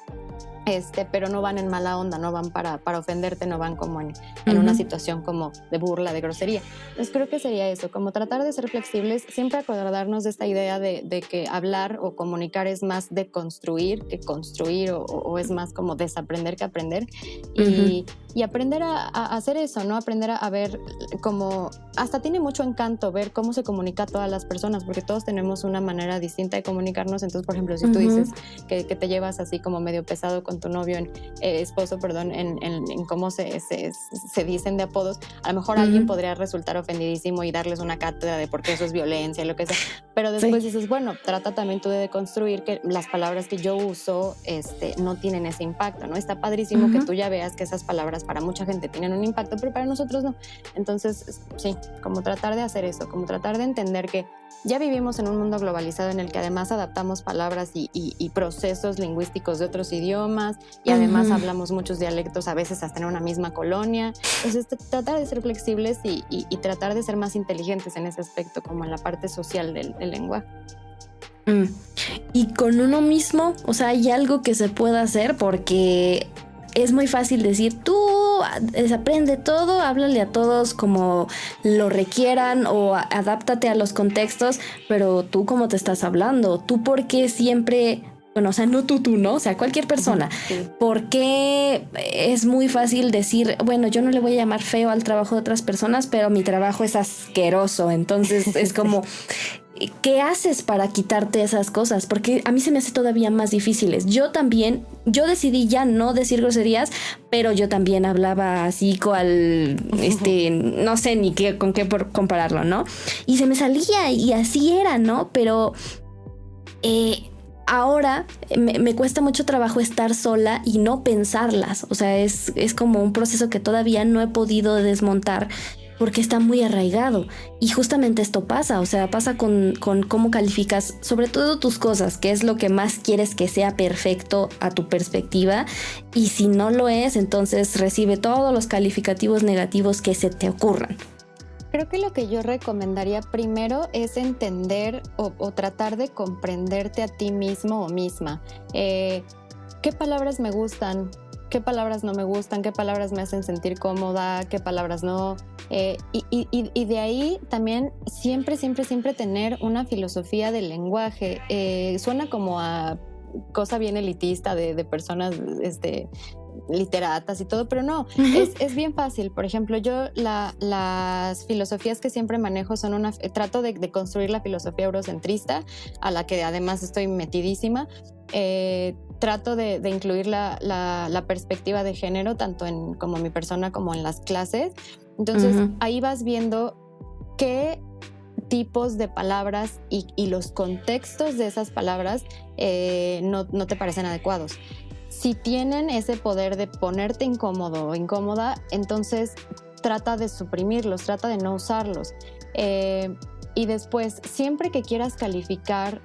pero no van en mala onda, no van para ofenderte, no van como en una situación como de burla, de grosería. Entonces creo que sería eso, como tratar de ser flexibles, siempre acordarnos de esta idea de que hablar o comunicar es más de construir que construir, o es más como desaprender que aprender, y aprender a hacer eso, ¿no? Aprender a ver como, hasta tiene mucho encanto ver cómo se comunica a todas las personas, porque todos tenemos una manera distinta de comunicarnos. Entonces, por ejemplo, si tú dices que te llevas así como medio pesado con tu novio, esposo, en cómo se dicen de apodos, a lo mejor alguien podría resultar ofendidísimo y darles una cátedra de por qué eso es violencia y lo que sea, pero después dices, bueno, trata también tú de deconstruir que las palabras que yo uso no tienen ese impacto, ¿no? Está padrísimo que tú ya veas que esas palabras para mucha gente tienen un impacto, pero para nosotros no. Entonces, sí, como tratar de hacer eso, como tratar de entender que ya vivimos en un mundo globalizado en el que además adaptamos palabras y procesos lingüísticos de otros idiomas, y además hablamos muchos dialectos, a veces hasta en una misma colonia. Entonces, tratar de ser flexibles y tratar de ser más inteligentes en ese aspecto, como en la parte social del lenguaje. Y con uno mismo, o sea, hay algo que se pueda hacer, porque es muy fácil decir, tú desaprende todo, háblale a todos como lo requieran o adáptate a los contextos, pero tú cómo te estás hablando, tú por qué siempre, bueno, o sea, no tú, ¿no? O sea, cualquier persona. Sí. Porque es muy fácil decir, bueno, yo no le voy a llamar feo al trabajo de otras personas, pero mi trabajo es asqueroso. Entonces es como, ¿qué haces para quitarte esas cosas? Porque a mí se me hace todavía más difíciles. Yo decidí ya no decir groserías, pero yo también hablaba así cual, no sé ni con qué por compararlo, ¿no? Y se me salía y así era, ¿no? Pero ahora me cuesta mucho trabajo estar sola y no pensarlas. O sea, es como un proceso que todavía no he podido desmontar, porque está muy arraigado. Y justamente esto pasa, o sea, pasa con cómo calificas, sobre todo tus cosas, que es lo que más quieres que sea perfecto a tu perspectiva. Y si no lo es, entonces recibe todos los calificativos negativos que se te ocurran. Creo que lo que yo recomendaría primero es entender o tratar de comprenderte a ti mismo o misma. ¿Qué palabras me gustan? ¿Qué palabras no me gustan? ¿Qué palabras me hacen sentir cómoda? ¿Qué palabras no? Y de ahí también siempre tener una filosofía del lenguaje. Suena como a cosa bien elitista de personas literatas y todo, pero no, es bien fácil. Por ejemplo, yo las filosofías que siempre manejo son trato de construir la filosofía eurocentrista, a la que además estoy metidísima. Trato de incluir la perspectiva de género, tanto como mi persona como en las clases. Entonces, ahí vas viendo qué tipos de palabras y los contextos de esas palabras no te parecen adecuados. Si tienen ese poder de ponerte incómodo o incómoda, entonces trata de suprimirlos, trata de no usarlos. Y después, siempre que quieras calificar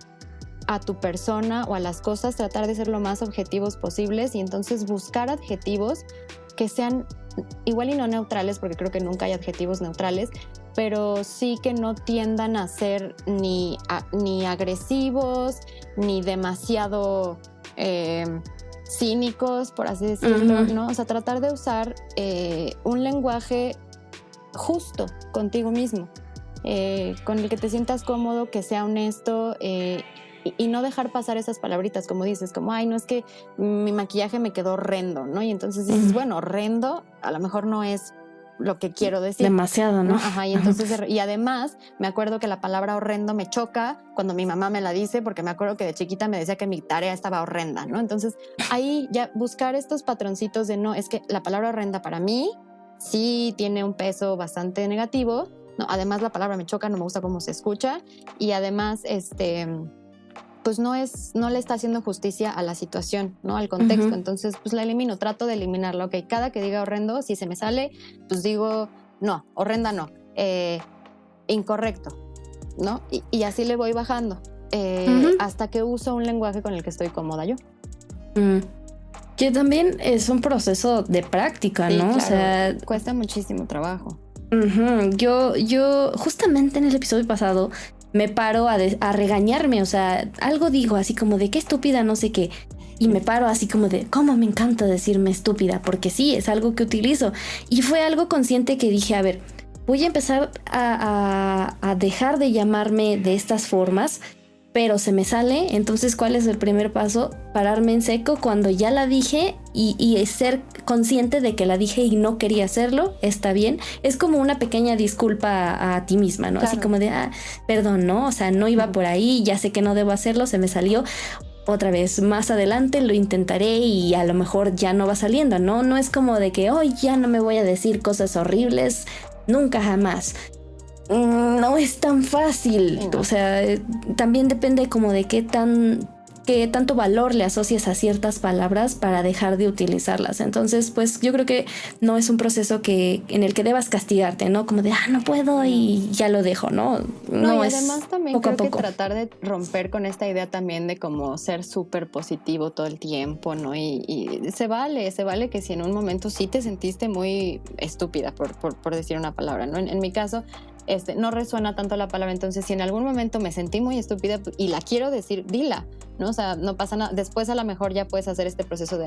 a tu persona o a las cosas, tratar de ser lo más objetivos posibles y entonces buscar adjetivos que sean igual y no neutrales, porque creo que nunca hay adjetivos neutrales, pero sí que no tiendan a ser ni agresivos, ni demasiado cínicos, por así decirlo, ¿no? O sea, tratar de usar un lenguaje justo contigo mismo, con el que te sientas cómodo, que sea honesto, y no dejar pasar esas palabritas, como dices, como, ay, no, es que mi maquillaje me quedó horrendo, ¿no? Y entonces dices, bueno, horrendo a lo mejor no es lo que quiero decir. Demasiado, ¿no? Ajá, y entonces, y además me acuerdo que la palabra horrendo me choca cuando mi mamá me la dice, porque me acuerdo que de chiquita me decía que mi tarea estaba horrenda, ¿no? Entonces ahí ya buscar estos patroncitos de no, es que la palabra horrenda para mí sí tiene un peso bastante negativo, ¿no? Además la palabra me choca, no me gusta cómo se escucha, y además pues no le está haciendo justicia a la situación, ¿no? Al contexto. Entonces, pues la elimino, trato de eliminarlo. Ok, cada que diga horrendo, si se me sale, pues digo, no, horrenda no, incorrecto, ¿no? Y así le voy bajando hasta que uso un lenguaje con el que estoy cómoda yo. Que también es un proceso de práctica, sí, ¿no? Claro, o sea, cuesta muchísimo trabajo. Yo justamente en el episodio pasado me paro a regañarme, o sea, algo digo así como de qué estúpida, no sé qué, y me paro así como de cómo me encanta decirme estúpida, porque sí, es algo que utilizo, y fue algo consciente que dije, a ver, voy a empezar a dejar de llamarme de estas formas, pero se me sale. Entonces, ¿cuál es el primer paso? Pararme en seco cuando ya la dije y ser consciente de que la dije y no quería hacerlo. Está bien. Es como una pequeña disculpa a ti misma, ¿no? Claro. Así como de, perdón, ¿no? O sea, no iba por ahí, ya sé que no debo hacerlo, se me salió. Otra vez, más adelante lo intentaré y a lo mejor ya no va saliendo, ¿no? No es como de que hoy ya no me voy a decir cosas horribles, nunca jamás. No es tan fácil, o sea, también depende como de qué tanto valor le asocias a ciertas palabras para dejar de utilizarlas. Entonces, pues yo creo que no es un proceso en el que debas castigarte, ¿no? Como de, no puedo y ya lo dejo, ¿no? No, y además también creo que tratar de romper con esta idea también de como ser súper positivo todo el tiempo, ¿no? Y se vale que si en un momento sí te sentiste muy estúpida, por decir una palabra, ¿no? En mi caso, no resuena tanto la palabra, entonces si en algún momento me sentí muy estúpida y la quiero decir, dila, ¿no? O sea, no pasa nada. Después a lo mejor ya puedes hacer este proceso de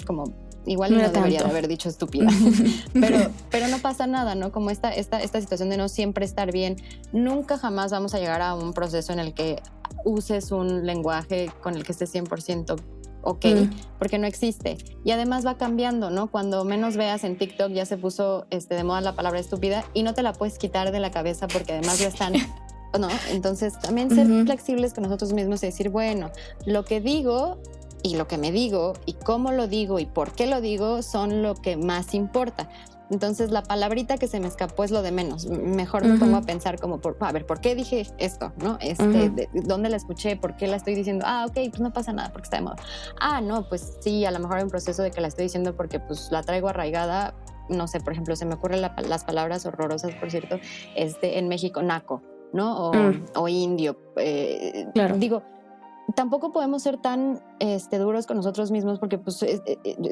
como igual no debería de haber dicho estúpida, pero no pasa nada, ¿no? Como esta situación de no siempre estar bien. Nunca jamás vamos a llegar a un proceso en el que uses un lenguaje con el que estés 100% ok, porque no existe. Y además va cambiando, ¿no? Cuando menos veas en TikTok ya se puso de moda la palabra estúpida y no te la puedes quitar de la cabeza porque además ya están, ¿no? Entonces también ser flexibles con nosotros mismos y decir, bueno, lo que digo y lo que me digo y cómo lo digo y por qué lo digo son lo que más importa. Entonces la palabrita que se me escapó es lo de menos. Mejor me pongo a pensar como, a ver, ¿por qué dije esto? ¿No? ¿Dónde la escuché? ¿Por qué la estoy diciendo? Ok, pues no pasa nada porque está de moda. No, pues sí, a lo mejor hay un proceso de que la estoy diciendo porque pues la traigo arraigada. No sé, por ejemplo, se me ocurren las palabras horrorosas, por cierto, en México, naco, ¿no? O indio. Claro. Digo, tampoco podemos ser tan duros con nosotros mismos porque pues,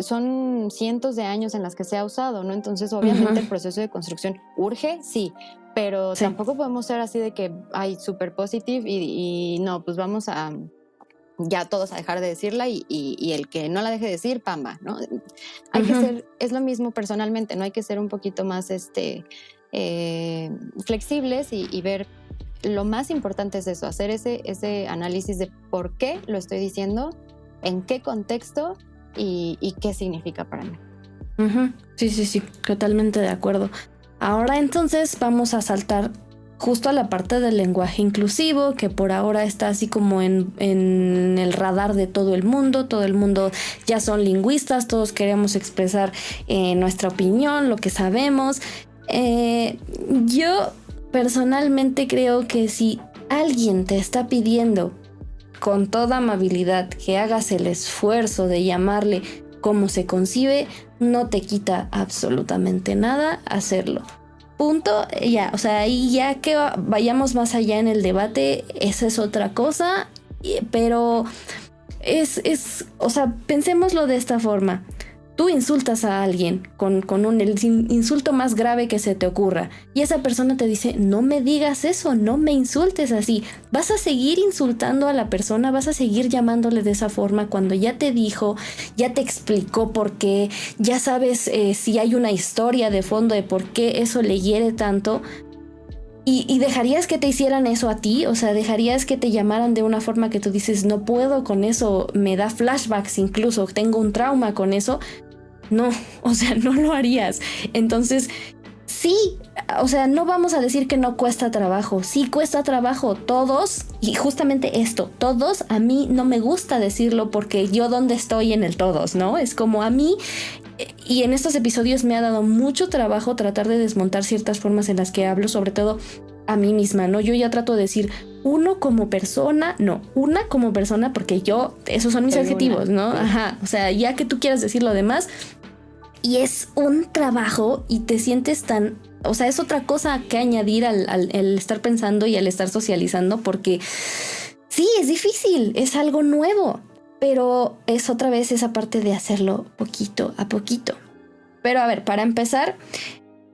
son cientos de años en las que se ha usado, ¿no? Entonces, obviamente, el proceso de construcción urge, sí, pero tampoco podemos ser así de que hay super positive y no, pues vamos a ya todos a dejar de decirla y el que no la deje de decir, pamba, ¿no? Hay que ser, es lo mismo personalmente, ¿no? Hay que ser un poquito más flexibles y ver lo más importante es eso, hacer ese análisis de por qué lo estoy diciendo, en qué contexto y qué significa para mí. Sí, totalmente de acuerdo. Ahora entonces vamos a saltar justo a la parte del lenguaje inclusivo, que por ahora está así como en el radar de todo el mundo ya son lingüistas, todos queremos expresar nuestra opinión, lo que sabemos. Yo personalmente creo que si alguien te está pidiendo con toda amabilidad que hagas el esfuerzo de llamarle como se concibe, no te quita absolutamente nada hacerlo. Punto, ya, o sea, ahí ya que vayamos más allá en el debate, esa es otra cosa, pero o sea, pensémoslo de esta forma. Tú insultas a alguien con el insulto más grave que se te ocurra y esa persona te dice, no me digas eso, no me insultes así. Vas a seguir insultando a la persona, vas a seguir llamándole de esa forma cuando ya te dijo, ya te explicó por qué, ya sabes si hay una historia de fondo de por qué eso le hiere tanto. ¿Y dejarías que te hicieran eso a ti? O sea, ¿dejarías que te llamaran de una forma que tú dices, no puedo con eso, me da flashbacks incluso, tengo un trauma con eso? No, o sea, no lo harías. Entonces, sí, o sea, no vamos a decir que no cuesta trabajo. Sí cuesta trabajo, todos, y justamente esto, todos, a mí no me gusta decirlo porque yo dónde estoy en el todos, ¿no? Es como a mí... Y en estos episodios me ha dado mucho trabajo tratar de desmontar ciertas formas en las que hablo, sobre todo a mí misma, ¿no? Yo ya trato de decir una como persona, porque yo, esos son mis adjetivos, ¿no? Ajá, o sea, ya que tú quieras decir lo demás, y es un trabajo y te sientes tan... O sea, es otra cosa que añadir al estar pensando y al estar socializando, porque sí, es difícil, es algo nuevo. Pero es otra vez esa parte de hacerlo poquito a poquito. Pero a ver, para empezar,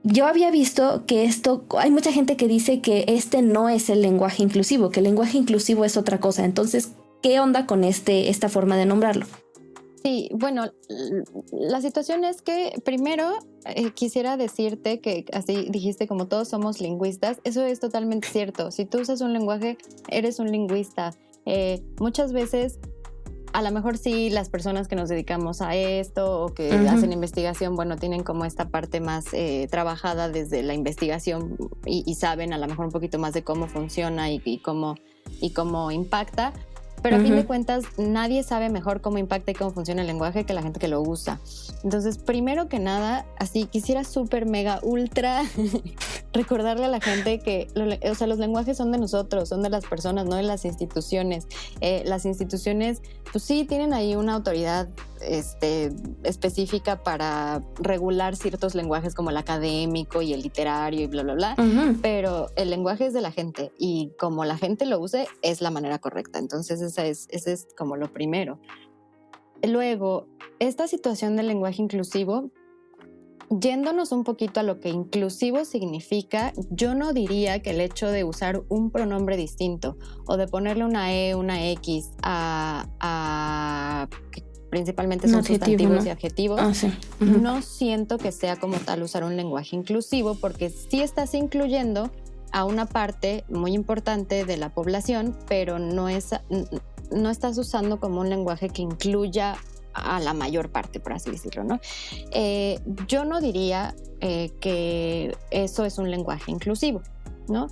yo había visto que hay mucha gente que dice que este no es el lenguaje inclusivo, que el lenguaje inclusivo es otra cosa. Entonces, ¿qué onda con esta forma de nombrarlo? Sí, bueno, la situación es que primero quisiera decirte que así dijiste como todos somos lingüistas, eso es totalmente cierto. Si tú usas un lenguaje, eres un lingüista. Muchas veces... A lo mejor sí las personas que nos dedicamos a esto o que hacen investigación, bueno, tienen como esta parte más trabajada desde la investigación y saben a lo mejor un poquito más de cómo funciona y cómo impacta. Pero a fin de cuentas, nadie sabe mejor cómo impacta y cómo funciona el lenguaje que la gente que lo usa. Entonces, primero que nada, así quisiera súper, mega, ultra recordarle a la gente que los lenguajes son de nosotros, son de las personas, no de las instituciones. Las instituciones, pues sí, tienen ahí una autoridad específica para regular ciertos lenguajes como el académico y el literario y bla, bla, bla. Pero el lenguaje es de la gente y como la gente lo use es la manera correcta. Entonces, ese es como lo primero. Luego, esta situación del lenguaje inclusivo, yéndonos un poquito a lo que inclusivo significa, yo no diría que el hecho de usar un pronombre distinto o de ponerle una E, una X a que principalmente son sustantivos, ¿no? Y adjetivos, no siento que sea como tal usar un lenguaje inclusivo, porque sí estás incluyendo a una parte muy importante de la población, pero no estás usando como un lenguaje que incluya a la mayor parte, por así decirlo, ¿no? Yo no diría que eso es un lenguaje inclusivo, ¿no?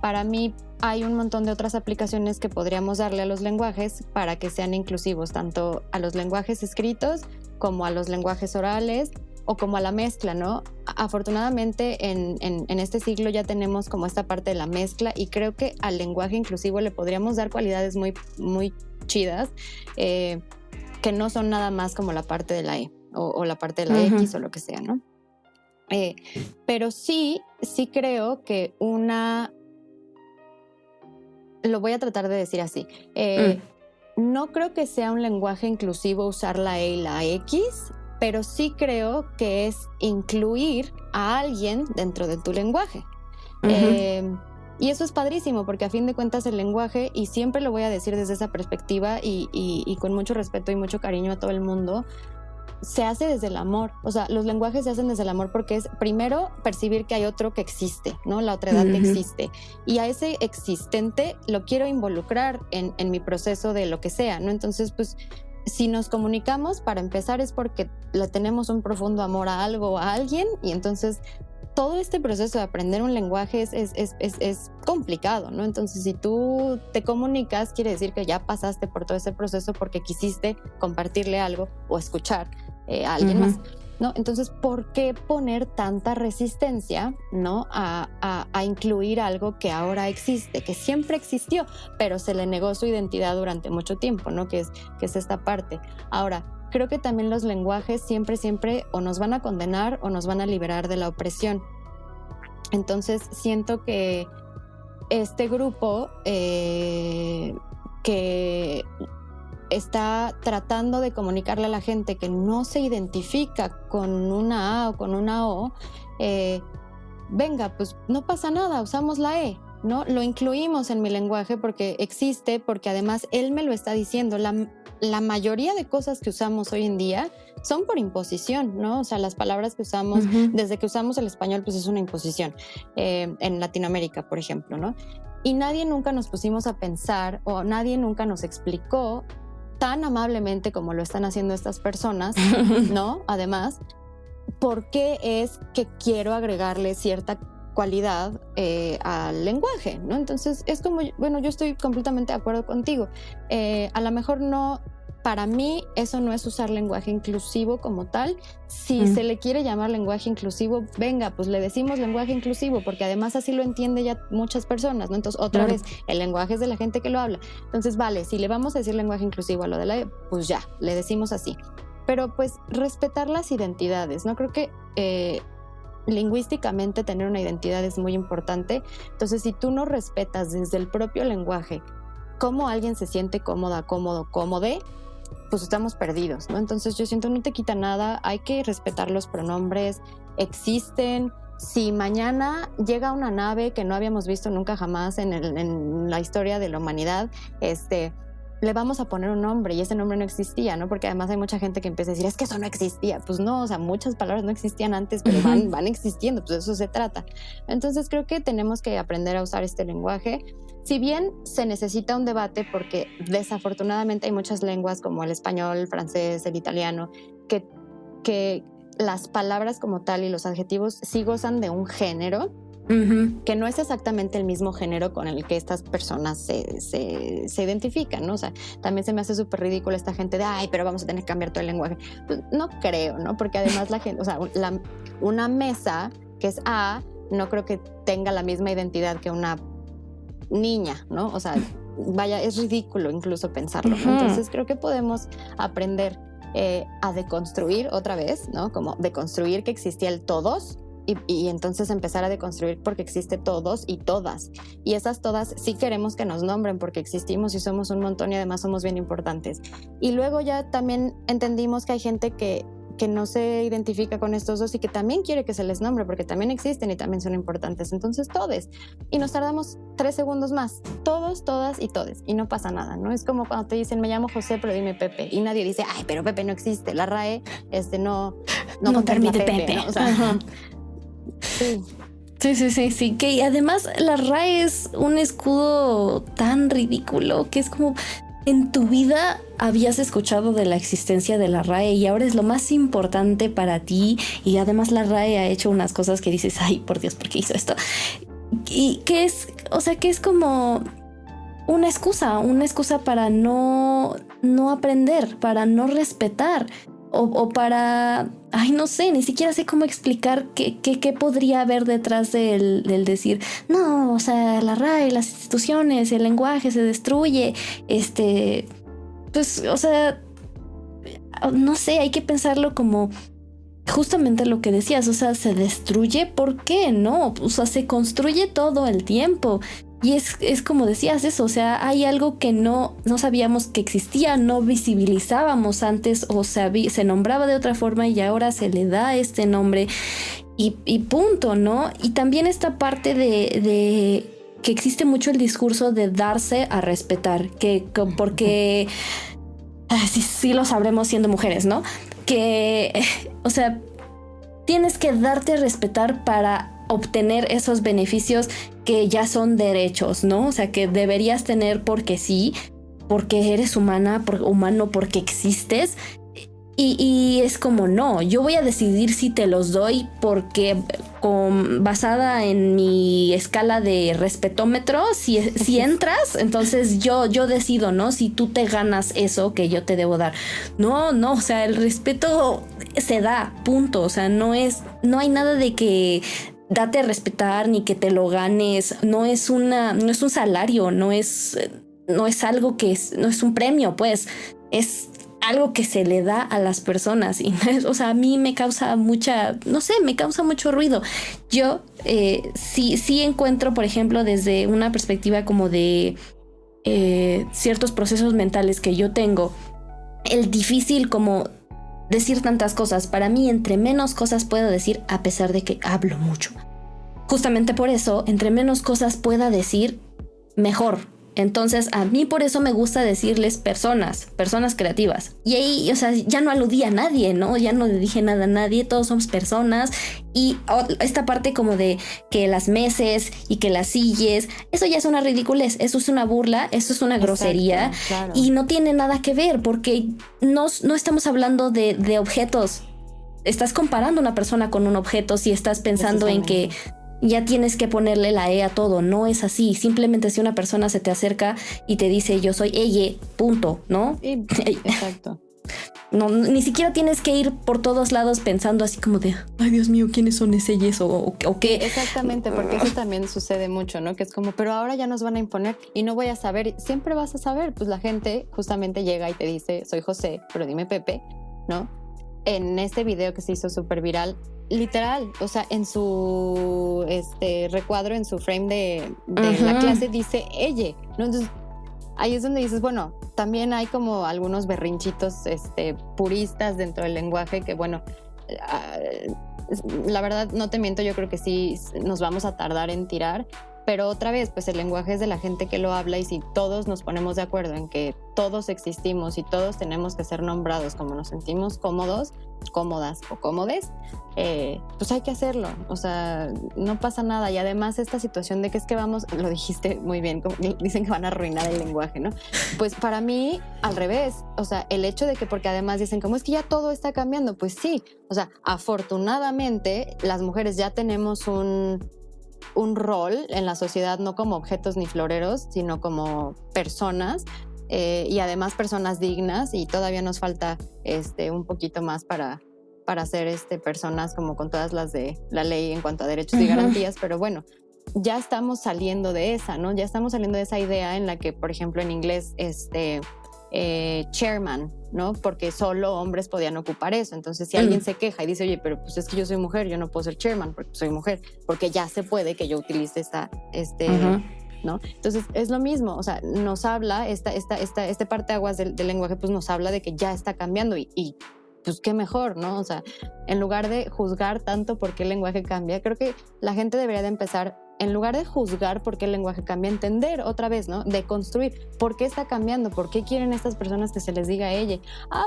Para mí hay un montón de otras aplicaciones que podríamos darle a los lenguajes para que sean inclusivos, tanto a los lenguajes escritos como a los lenguajes orales o como a la mezcla, ¿no? Afortunadamente en este siglo ya tenemos como esta parte de la mezcla y creo que al lenguaje inclusivo le podríamos dar cualidades muy, muy chidas que no son nada más como la parte de la E o la parte de la X o lo que sea, ¿no? Pero sí creo que lo voy a tratar de decir así. No creo que sea un lenguaje inclusivo usar la E y la X, pero sí creo que es incluir a alguien dentro de tu lenguaje. Y eso es padrísimo, porque a fin de cuentas el lenguaje, y siempre lo voy a decir desde esa perspectiva y con mucho respeto y mucho cariño a todo el mundo, se hace desde el amor. O sea, los lenguajes se hacen desde el amor porque es primero percibir que hay otro que existe, ¿no? La otredad existe. Y a ese existente lo quiero involucrar en mi proceso de lo que sea, ¿no? Entonces, pues, si nos comunicamos, para empezar, es porque le tenemos un profundo amor a algo o a alguien, y entonces todo este proceso de aprender un lenguaje es complicado, ¿no? Entonces, si tú te comunicas, quiere decir que ya pasaste por todo ese proceso porque quisiste compartirle algo o escuchar a alguien más, ¿no? Entonces, ¿por qué poner tanta resistencia, ¿no? a incluir algo que ahora existe, que siempre existió, pero se le negó su identidad durante mucho tiempo, ¿no? Que es esta parte. Ahora, creo que también los lenguajes siempre o nos van a condenar o nos van a liberar de la opresión. Entonces siento que este grupo que está tratando de comunicarle a la gente que no se identifica con una A o con una O, venga, pues no pasa nada, usamos la E, ¿no? Lo incluimos en mi lenguaje porque existe, porque además él me lo está diciendo. La mayoría de cosas que usamos hoy en día son por imposición, ¿no? O sea, las palabras que usamos, desde que usamos el español, pues es una imposición. En Latinoamérica, por ejemplo, ¿no? Y nadie nunca nos pusimos a pensar o nadie nunca nos explicó tan amablemente como lo están haciendo estas personas, ¿no? Además, ¿por qué es que quiero agregarle cierta cualidad al lenguaje, ¿no? Entonces es como, bueno, yo estoy completamente de acuerdo contigo. A lo mejor no, para mí eso no es usar lenguaje inclusivo como tal. Si se le quiere llamar lenguaje inclusivo, venga, pues le decimos lenguaje inclusivo, porque además así lo entiende ya muchas personas, ¿no? Entonces otra vez, el lenguaje es de la gente que lo habla. Entonces vale, si le vamos a decir lenguaje inclusivo a lo de la E, pues ya, le decimos así. Pero pues respetar las identidades, ¿no? Creo que lingüísticamente tener una identidad es muy importante. Entonces, si tú no respetas desde el propio lenguaje cómo alguien se siente cómoda, cómodo, cómode, pues estamos perdidos, ¿no? Entonces, yo siento no te quita nada, hay que respetar los pronombres, existen. Si mañana llega una nave que no habíamos visto nunca jamás en la historia de la humanidad, le vamos a poner un nombre y ese nombre no existía, ¿no? Porque además hay mucha gente que empieza a decir, es que eso no existía. Pues no, o sea, muchas palabras no existían antes, pero van existiendo, pues de eso se trata. Entonces creo que tenemos que aprender a usar este lenguaje. Si bien se necesita un debate, porque desafortunadamente hay muchas lenguas como el español, el francés, el italiano, que las palabras como tal y los adjetivos sí gozan de un género, que no es exactamente el mismo género con el que estas personas se identifican, ¿no? O sea, también se me hace súper ridículo esta gente de, ay, pero vamos a tener que cambiar todo el lenguaje. Pues no creo, ¿no? Porque además la gente, o sea, una mesa que es A, no creo que tenga la misma identidad que una niña, ¿no? O sea, vaya, es ridículo incluso pensarlo, ¿no? Entonces creo que podemos aprender a deconstruir otra vez, ¿no? Como deconstruir que existía el todos, y entonces empezar a deconstruir porque existe todos y todas. Y esas todas sí queremos que nos nombren porque existimos y somos un montón y además somos bien importantes. Y luego ya también entendimos que hay gente que no se identifica con estos dos y que también quiere que se les nombre porque también existen y también son importantes. Entonces todes. Y nos tardamos 3 segundos más. Todos, todas y todes. Y no pasa nada, ¿no? Es como cuando te dicen, me llamo José, pero dime Pepe. Y nadie dice, ay, pero Pepe no existe. La RAE no permite Pepe. ¿no? O sea, Sí, que además la RAE es un escudo tan ridículo que es como, en tu vida habías escuchado de la existencia de la RAE y ahora es lo más importante para ti, y además la RAE ha hecho unas cosas que dices, ay, por Dios, ¿por qué hizo esto? Y que es, o sea, que es como una excusa para no aprender, para no respetar. O para, ay, no sé, ni siquiera sé cómo explicar qué podría haber detrás del decir, no, o sea, la RAE, las instituciones, el lenguaje se destruye, pues, o sea, no sé, hay que pensarlo como justamente lo que decías, o sea, se destruye, ¿por qué? No, o sea, se construye todo el tiempo. Y es como decías eso, o sea, hay algo que no sabíamos que existía, no visibilizábamos antes, o se nombraba de otra forma y ahora se le da este nombre y punto, ¿no? Y también esta parte de que existe mucho el discurso de darse a respetar, porque sí lo sabremos siendo mujeres, ¿no? que, o sea, tienes que darte a respetar para obtener esos beneficios que ya son derechos, ¿no? O sea, que deberías tener porque sí, porque eres humano, porque existes. Y es como, no, yo voy a decidir si te los doy porque basada en mi escala de respetómetro, si entras, entonces yo decido, ¿no? Si tú te ganas eso que yo te debo dar. No, o sea, el respeto se da, punto. O sea, no hay nada de que date a respetar ni que te lo ganes. No es un salario, no es algo no es un premio, pues es algo que se le da a las personas. Y o sea, a mí me causa mucho ruido. Yo sí encuentro, por ejemplo, desde una perspectiva como de ciertos procesos mentales que yo tengo, el difícil como decir tantas cosas. Para mí, entre menos cosas puedo decir, a pesar de que hablo mucho. Justamente por eso, entre menos cosas pueda decir, mejor. Entonces, a mí por eso me gusta decirles personas creativas. Y ahí, o sea, ya no aludí a nadie, ¿no? Ya no le dije nada a nadie, todos somos personas. Y esta parte como de que las meses y que las silles, eso ya es una ridiculez, eso es una burla, eso es una grosería. Claro. Y no tiene nada que ver porque no estamos hablando de objetos. Estás comparando una persona con un objeto si estás pensando en que ya tienes que ponerle la E a todo. No es así. Simplemente si una persona se te acerca y te dice yo soy ella, punto, ¿no? Sí, exacto. No, ni siquiera tienes que ir por todos lados pensando así como de ay Dios mío, ¿quiénes son ellos o qué? Exactamente, porque eso también sucede mucho, ¿no? Que es como, pero ahora ya nos van a imponer y no voy a saber. Siempre vas a saber. Pues la gente justamente llega y te dice soy José, pero dime Pepe, ¿no? En este video que se hizo súper viral, literal, o sea, en su recuadro, en su frame de la clase dice ella, ¿no? Entonces ahí es donde dices, bueno, también hay como algunos berrinchitos puristas dentro del lenguaje que, bueno, la verdad no te miento, yo creo que sí nos vamos a tardar en tirar, pero otra vez, pues el lenguaje es de la gente que lo habla y si todos nos ponemos de acuerdo en que todos existimos y todos tenemos que ser nombrados como nos sentimos cómodos, cómodas o cómodes, pues hay que hacerlo, o sea, no pasa nada. Y además esta situación de que es que vamos, lo dijiste muy bien, como dicen que van a arruinar el lenguaje, ¿no? Pues para mí, al revés, o sea, el hecho de que, porque además dicen como es que ya todo está cambiando, pues sí, o sea, afortunadamente las mujeres ya tenemos un rol en la sociedad, no como objetos ni floreros, sino como personas, y además personas dignas, y todavía nos falta un poquito más para ser personas como con todas las de la ley en cuanto a derechos y garantías, pero bueno, ya estamos saliendo de esa, ¿no? Ya estamos saliendo de esa idea en la que, por ejemplo, en inglés, chairman, ¿no? Porque solo hombres podían ocupar eso. Entonces, si alguien se queja y dice, oye, pero pues es que yo soy mujer, yo no puedo ser chairman porque soy mujer, porque ya se puede que yo utilice ¿no? Entonces, es lo mismo, o sea, nos habla, este parteaguas del lenguaje, pues nos habla de que ya está cambiando y pues qué mejor, ¿no? O sea, en lugar de juzgar tanto por qué el lenguaje cambia, creo que la gente debería de empezar, en lugar de juzgar por qué el lenguaje cambia, entender otra vez, ¿no? De construir por qué está cambiando, por qué quieren estas personas que se les diga a ella.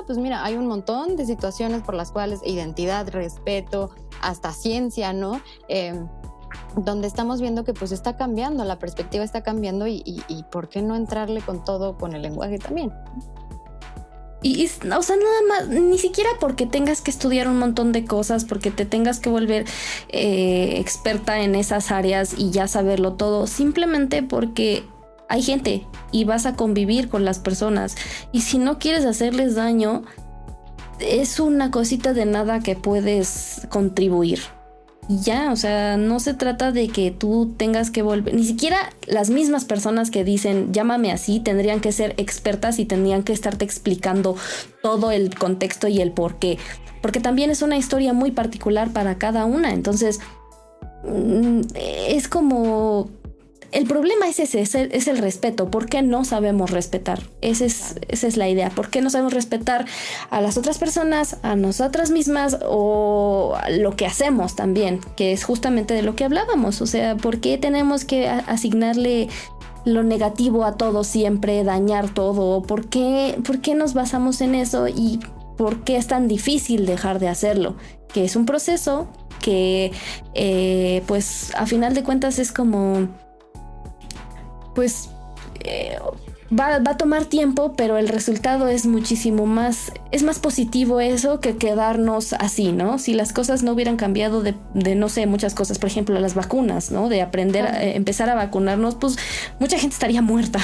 Pues mira, hay un montón de situaciones por las cuales identidad, respeto, hasta ciencia, ¿no? Donde estamos viendo que pues está cambiando, la perspectiva está cambiando y ¿por qué no entrarle con todo con el lenguaje también? Y o sea, nada más, ni siquiera porque tengas que estudiar un montón de cosas, porque te tengas que volver experta en esas áreas y ya saberlo todo, simplemente porque hay gente y vas a convivir con las personas y si no quieres hacerles daño, es una cosita de nada que puedes contribuir. Y ya, o sea, no se trata de que tú tengas que volver, ni siquiera las mismas personas que dicen llámame así tendrían que ser expertas y tendrían que estarte explicando todo el contexto y el por qué, porque también es una historia muy particular para cada una. Entonces es como el problema es ese, es el respeto. ¿Por qué no sabemos respetar? Esa es la idea. ¿Por qué no sabemos respetar a las otras personas, a nosotras mismas o a lo que hacemos también? Que es justamente de lo que hablábamos. O sea, ¿por qué tenemos que asignarle lo negativo a todo siempre, dañar todo? ¿Por qué nos basamos en eso? Y por qué es tan difícil dejar de hacerlo, que es un proceso que pues a final de cuentas es como pues va a tomar tiempo, pero el resultado es muchísimo más, es más positivo eso que quedarnos así, ¿no? Si las cosas no hubieran cambiado de no sé, muchas cosas, por ejemplo, las vacunas, ¿no? De aprender a empezar a vacunarnos, pues mucha gente estaría muerta.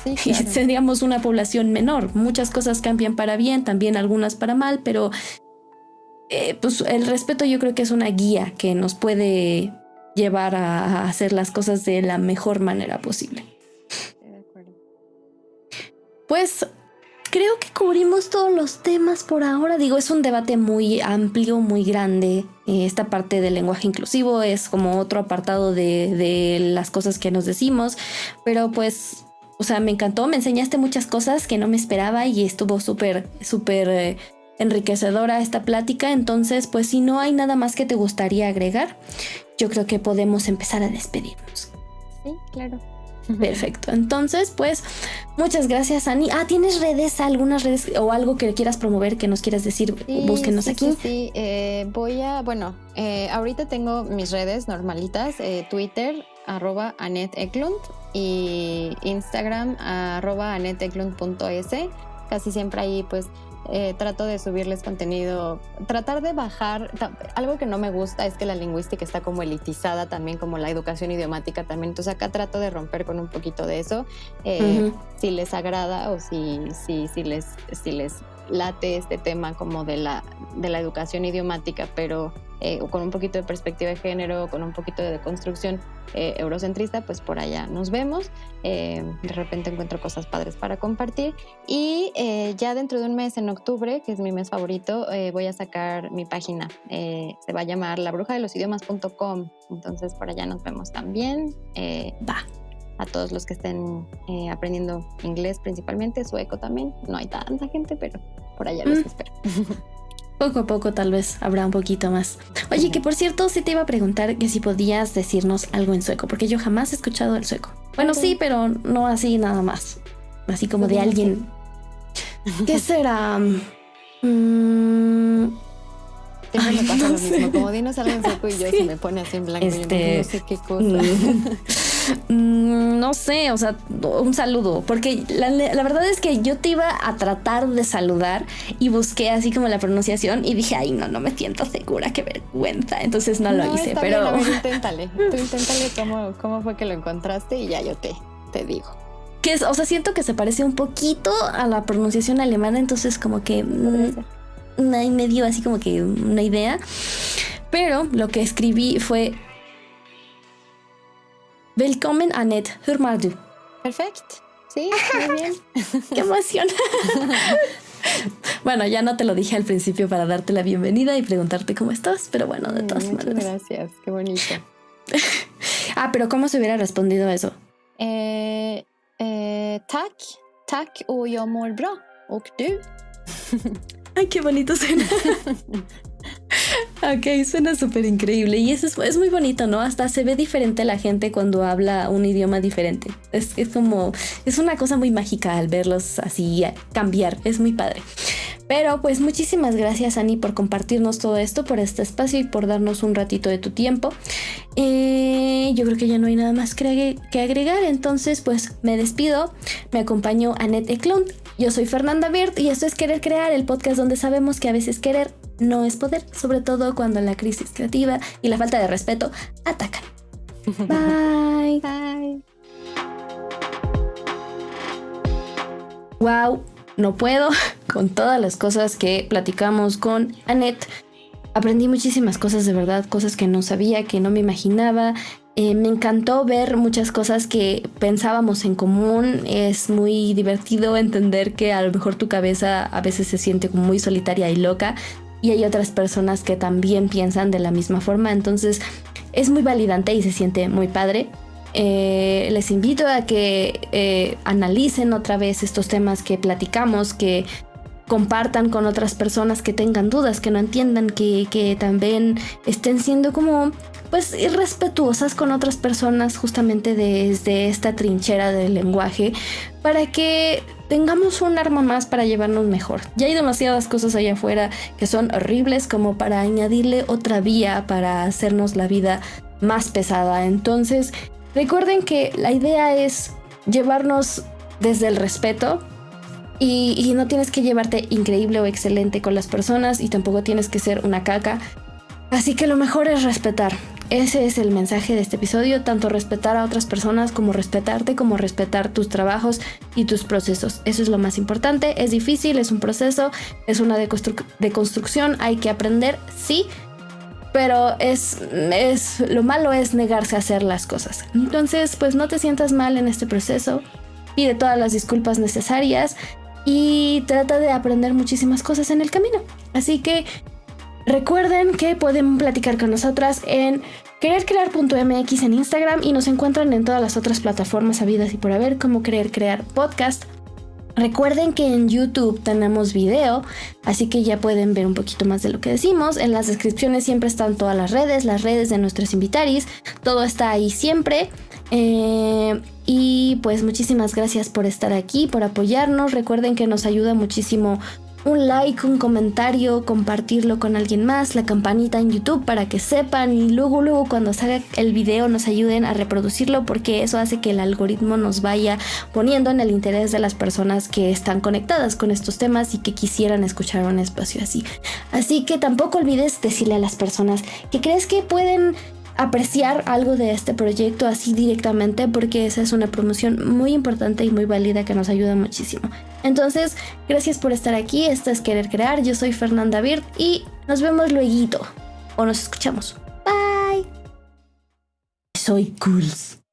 Sí, claro. Y tendríamos una población menor. Muchas cosas cambian para bien, también algunas para mal, pero pues el respeto yo creo que es una guía que nos puede llevar a hacer las cosas de la mejor manera posible. Pues creo que cubrimos todos los temas por ahora. Digo, es un debate muy amplio, muy grande. Esta parte del lenguaje inclusivo es como otro apartado de las cosas que nos decimos. Pero pues, o sea, me encantó. Me enseñaste muchas cosas que no me esperaba y estuvo súper enriquecedora esta plática. Entonces, pues si no hay nada más que te gustaría agregar, yo creo que podemos empezar a despedirnos. Sí, claro. Perfecto, entonces pues muchas gracias, Ani. ¿Tienes redes, algunas redes o algo que quieras promover, que nos quieras decir? Sí, búsquenos aquí. Sí, ahorita tengo mis redes normalitas, Twitter @AnetEklund y Instagram @AnetEklund.es. Casi siempre ahí pues trato de subirles contenido, tratar de bajar. Algo que no me gusta es que la lingüística está como elitizada también, como la educación idiomática también. Entonces acá trato de romper con un poquito de eso. Si les agrada o si les late este tema como de la educación idiomática, pero con un poquito de perspectiva de género, con un poquito de deconstrucción eurocentrista, pues por allá nos vemos. De repente encuentro cosas padres para compartir. Y ya dentro de un mes, en octubre, que es mi mes favorito, voy a sacar mi página. Se va a llamar labrujadelosidiomas.com. Entonces por allá nos vemos también. A todos los que estén aprendiendo inglés principalmente, sueco también. No hay tanta gente, pero por allá los espero. Poco a poco tal vez habrá un poquito más. Oye, que por cierto sí te iba a preguntar que si podías decirnos algo en sueco, porque yo jamás he escuchado el sueco. Bueno, sí, pero no así nada más. Así como de alguien. ¿Qué será? Siempre me pasa lo mismo. Como dinos algo en sueco y yo se me pone así en blanco. Yo no sé qué cosa. No sé, o sea, un saludo, porque la verdad es que yo te iba a tratar de saludar y busqué así como la pronunciación y dije, ay, no me siento segura, qué vergüenza, entonces no lo hice, pero... Bien, a ver, inténtale, tú inténtale cómo fue que lo encontraste y ya yo te digo. O sea, siento que se parece un poquito a la pronunciación alemana, entonces como que me dio así como que una idea, pero lo que escribí fue: Willkommen, Annette, hör mal du. Perfecto. Sí, muy bien. ¡Qué emoción! Bueno, ya no te lo dije al principio para darte la bienvenida y preguntarte cómo estás, pero bueno, de todas maneras. Muchas gracias, qué bonito. Pero ¿cómo se hubiera respondido eso? Tack och jag mår bra. Och du? Ay, qué bonito suena. Ok, suena súper increíble. Y eso es muy bonito, ¿no? Hasta se ve diferente la gente cuando habla un idioma diferente. Es como... Es una cosa muy mágica al verlos así cambiar. Es muy padre. Pero pues muchísimas gracias, Ani, por compartirnos todo esto, por este espacio y por darnos un ratito de tu tiempo. Yo creo que ya no hay nada más que agregar. Entonces pues me despido. Me acompañó Annette Eklund. Yo soy Fernanda Bird y esto es Querer Crear, el podcast donde sabemos que a veces querer no es poder, sobre todo cuando la crisis creativa y la falta de respeto atacan. Bye. Bye. Wow, no puedo con todas las cosas que platicamos con Annette. Aprendí muchísimas cosas, de verdad, cosas que no sabía, que no me imaginaba. Me encantó ver muchas cosas que pensábamos en común. Es muy divertido entender que a lo mejor tu cabeza a veces se siente como muy solitaria y loca y hay otras personas que también piensan de la misma forma. Entonces es muy validante y se siente muy padre. Les invito a que analicen otra vez estos temas que platicamos, que compartan con otras personas que tengan dudas, que no entiendan, que también estén siendo como pues irrespetuosas con otras personas justamente desde esta trinchera del lenguaje, para que tengamos un arma más para llevarnos mejor. Ya hay demasiadas cosas allá afuera que son horribles como para añadirle otra vía para hacernos la vida más pesada. Entonces, recuerden que la idea es llevarnos desde el respeto y no tienes que llevarte increíble o excelente con las personas y tampoco tienes que ser una caca. Así que lo mejor es respetar. Ese es el mensaje de este episodio, tanto respetar a otras personas como respetarte, como respetar tus trabajos y tus procesos. Eso es lo más importante. Es difícil, es un proceso, es una deconstrucción, hay que aprender, sí, pero lo malo es negarse a hacer las cosas. Entonces, pues no te sientas mal en este proceso, pide todas las disculpas necesarias y trata de aprender muchísimas cosas en el camino. Así que recuerden que pueden platicar con nosotras en querercrear.mx en Instagram y nos encuentran en todas las otras plataformas habidas y por haber como Querer Crear Podcast. Recuerden que en YouTube tenemos video, así que ya pueden ver un poquito más de lo que decimos. En las descripciones siempre están todas las redes de nuestros invitaris, todo está ahí siempre. Y pues muchísimas gracias por estar aquí, por apoyarnos. Recuerden que nos ayuda muchísimo un like, un comentario, compartirlo con alguien más, la campanita en YouTube para que sepan y luego cuando salga el video nos ayuden a reproducirlo, porque eso hace que el algoritmo nos vaya poniendo en el interés de las personas que están conectadas con estos temas y que quisieran escuchar un espacio así. Así que tampoco olvides decirle a las personas que crees que pueden apreciar algo de este proyecto así directamente, porque esa es una promoción muy importante y muy válida que nos ayuda muchísimo. Entonces, gracias por estar aquí. Esto es Querer Crear. Yo soy Fernanda Bird y nos vemos lueguito o nos escuchamos. Bye. Soy Cools.